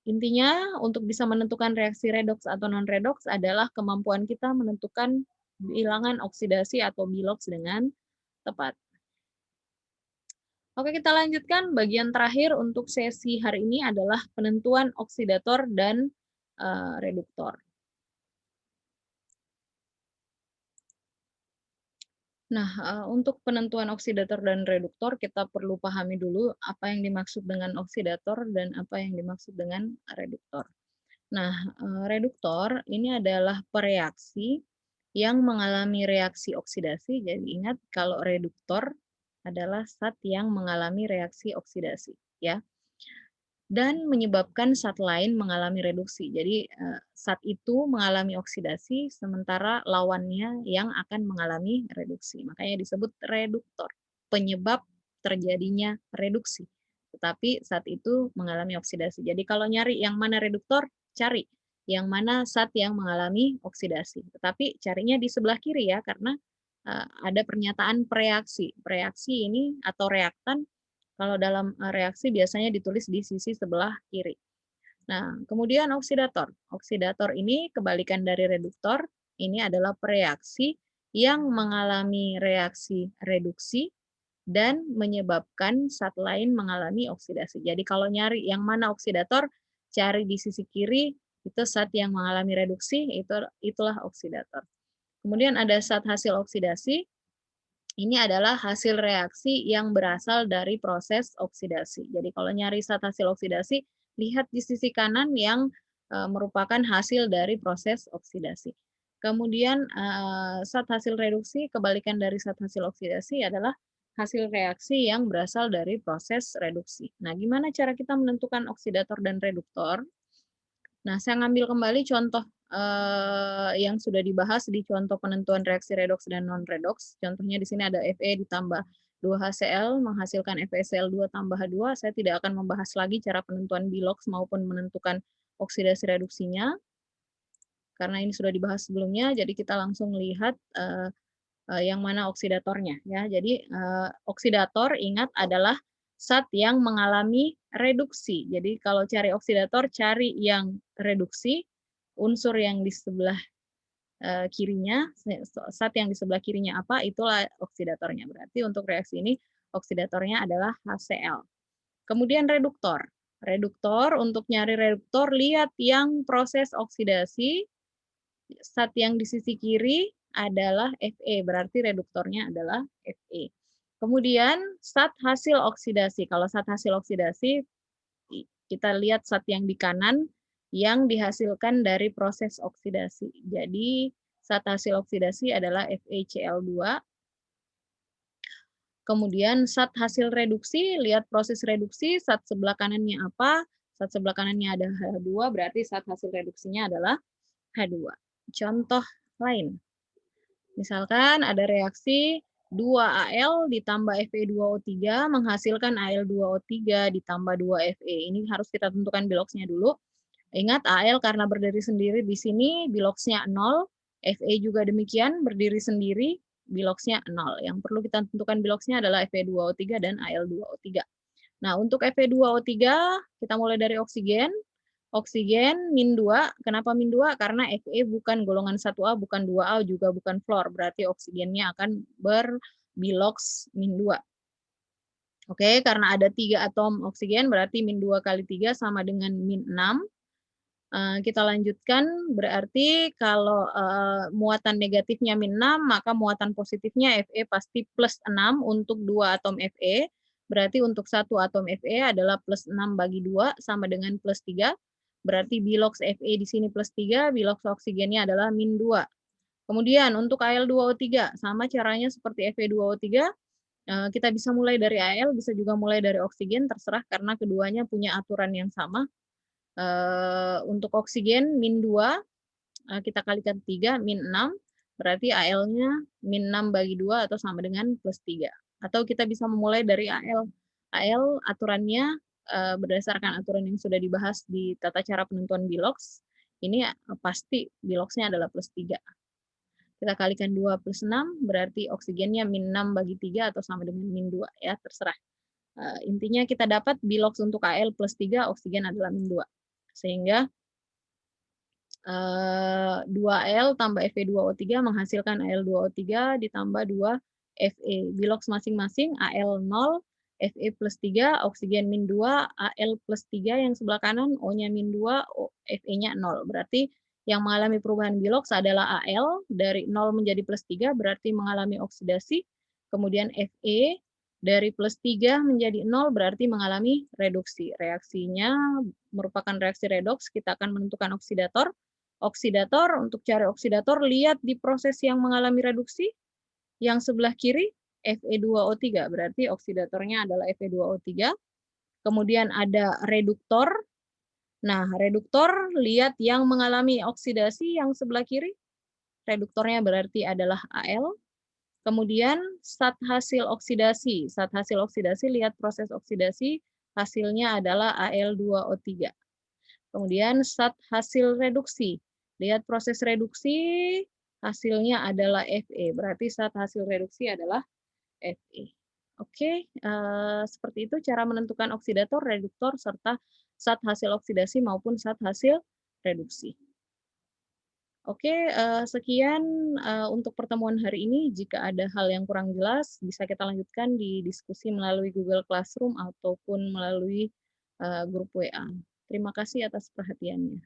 Intinya, untuk bisa menentukan reaksi redoks atau non-redoks adalah kemampuan kita menentukan bilangan oksidasi atau bilox dengan tepat. Oke, kita lanjutkan. Bagian terakhir untuk sesi hari ini adalah penentuan oksidator dan reduktor. Nah, untuk penentuan oksidator dan reduktor, kita perlu pahami dulu apa yang dimaksud dengan oksidator dan apa yang dimaksud dengan reduktor. Nah, reduktor ini adalah pereaksi yang mengalami reaksi oksidasi. Jadi ingat kalau reduktor adalah zat yang mengalami reaksi oksidasi, ya. Dan menyebabkan zat lain mengalami reduksi. Jadi zat itu mengalami oksidasi sementara lawannya yang akan mengalami reduksi. Makanya disebut reduktor, penyebab terjadinya reduksi. Tetapi zat itu mengalami oksidasi. Jadi kalau nyari yang mana reduktor, cari yang mana zat yang mengalami oksidasi. Tetapi carinya di sebelah kiri ya, karena ada pernyataan preaksi. Preaksi ini atau reaktan kalau dalam reaksi biasanya ditulis di sisi sebelah kiri. Nah, kemudian oksidator. Oksidator ini kebalikan dari reduktor, ini adalah pereaksi yang mengalami reaksi reduksi dan menyebabkan zat lain mengalami oksidasi. Jadi kalau nyari yang mana oksidator, cari di sisi kiri, itu zat yang mengalami reduksi, itulah oksidator. Kemudian ada zat hasil oksidasi, ini adalah hasil reaksi yang berasal dari proses oksidasi. Jadi kalau nyari zat hasil oksidasi, lihat di sisi kanan yang merupakan hasil dari proses oksidasi. Kemudian zat hasil reduksi, kebalikan dari zat hasil oksidasi adalah hasil reaksi yang berasal dari proses reduksi. Nah, gimana cara kita menentukan oksidator dan reduktor? Nah, saya ngambil kembali contoh yang sudah dibahas di contoh penentuan reaksi redoks dan non-redoks. Contohnya di sini ada Fe ditambah 2HCl menghasilkan FeCl2 tambah H2. Saya tidak akan membahas lagi cara penentuan bilox maupun menentukan oksidasi reduksinya, karena ini sudah dibahas sebelumnya, jadi kita langsung lihat yang mana oksidatornya. Ya. Jadi oksidator, ingat, adalah zat yang mengalami reduksi. Jadi kalau cari oksidator, cari yang reduksi, unsur yang di sebelah kirinya, zat yang di sebelah kirinya apa, itulah oksidatornya. Berarti untuk reaksi ini, oksidatornya adalah HCl. Kemudian reduktor. Reduktor, untuk nyari reduktor, lihat yang proses oksidasi, zat yang di sisi kiri adalah Fe, berarti reduktornya adalah Fe. Kemudian zat hasil oksidasi. Kalau zat hasil oksidasi, kita lihat zat yang di kanan yang dihasilkan dari proses oksidasi. Jadi zat hasil oksidasi adalah FeCl2. Kemudian zat hasil reduksi, lihat proses reduksi, zat sebelah kanannya apa? Zat sebelah kanannya ada H2, berarti zat hasil reduksinya adalah H2. Contoh lain. Misalkan ada reaksi 2Al ditambah Fe2O3 menghasilkan Al2O3 ditambah 2Fe. Ini harus kita tentukan biloxnya dulu. Ingat, Al karena berdiri sendiri di sini, biloxnya 0. Fe juga demikian, berdiri sendiri, biloxnya 0. Yang perlu kita tentukan biloxnya adalah Fe2O3 dan Al2O3. Nah, untuk Fe2O3, kita mulai dari oksigen. Oksigen min 2, kenapa min 2? Karena Fe bukan golongan 1A, bukan 2A, juga bukan fluor. Berarti oksigennya akan berbilox min 2. Oke, karena ada 3 atom oksigen, berarti min 2 kali 3 sama dengan min 6. Kita lanjutkan, berarti kalau muatan negatifnya min 6, maka muatan positifnya Fe pasti plus 6 untuk 2 atom Fe. Berarti untuk satu atom Fe adalah plus 6 bagi 2 sama dengan plus 3. Berarti bilox Fe di sini plus 3, bilox oksigennya adalah min 2. Kemudian untuk Al2O3, sama caranya seperti Fe2O3, kita bisa mulai dari Al, bisa juga mulai dari oksigen, terserah karena keduanya punya aturan yang sama. Untuk oksigen min 2, kita kalikan 3, min 6, berarti Al-nya min 6 bagi 2 atau sama dengan plus 3. Atau kita bisa memulai dari Al. Al aturannya berdasarkan aturan yang sudah dibahas di tata cara penentuan bilox, ini pasti biloxnya adalah plus 3. Kita kalikan 2 plus 6, berarti oksigennya min 6 bagi 3 atau sama dengan min 2, ya terserah. Intinya kita dapat bilox untuk Al plus 3, oksigen adalah min 2. Sehingga 2Al tambah Fe2O3 menghasilkan Al2O3 ditambah 2 Fe. Bilox masing-masing Al 0, Fe plus 3, oksigen min 2, Al plus 3 yang sebelah kanan, O-nya min 2, Fe-nya 0. Berarti yang mengalami perubahan bilox adalah Al, dari 0 menjadi plus 3, berarti mengalami oksidasi. Kemudian Fe dari plus 3 menjadi 0, berarti mengalami reduksi. Reaksinya merupakan reaksi redoks, kita akan menentukan oksidator. Oksidator, untuk cari oksidator, lihat di proses yang mengalami reduksi, yang sebelah kiri, Fe2O3, berarti oksidatornya adalah Fe2O3. Kemudian ada reduktor. Nah, reduktor, lihat yang mengalami oksidasi yang sebelah kiri, reduktornya berarti adalah Al. Kemudian sat hasil oksidasi. Sat hasil oksidasi, lihat proses oksidasi, hasilnya adalah Al2O3. Kemudian sat hasil reduksi. Lihat proses reduksi, hasilnya adalah Fe. Berarti sat hasil reduksi adalah Fe. Oke, seperti itu cara menentukan oksidator, reduktor, serta sat hasil oksidasi maupun sat hasil reduksi. Oke, sekian untuk pertemuan hari ini. Jika ada hal yang kurang jelas, bisa kita lanjutkan di diskusi melalui Google Classroom ataupun melalui grup WA. Terima kasih atas perhatiannya.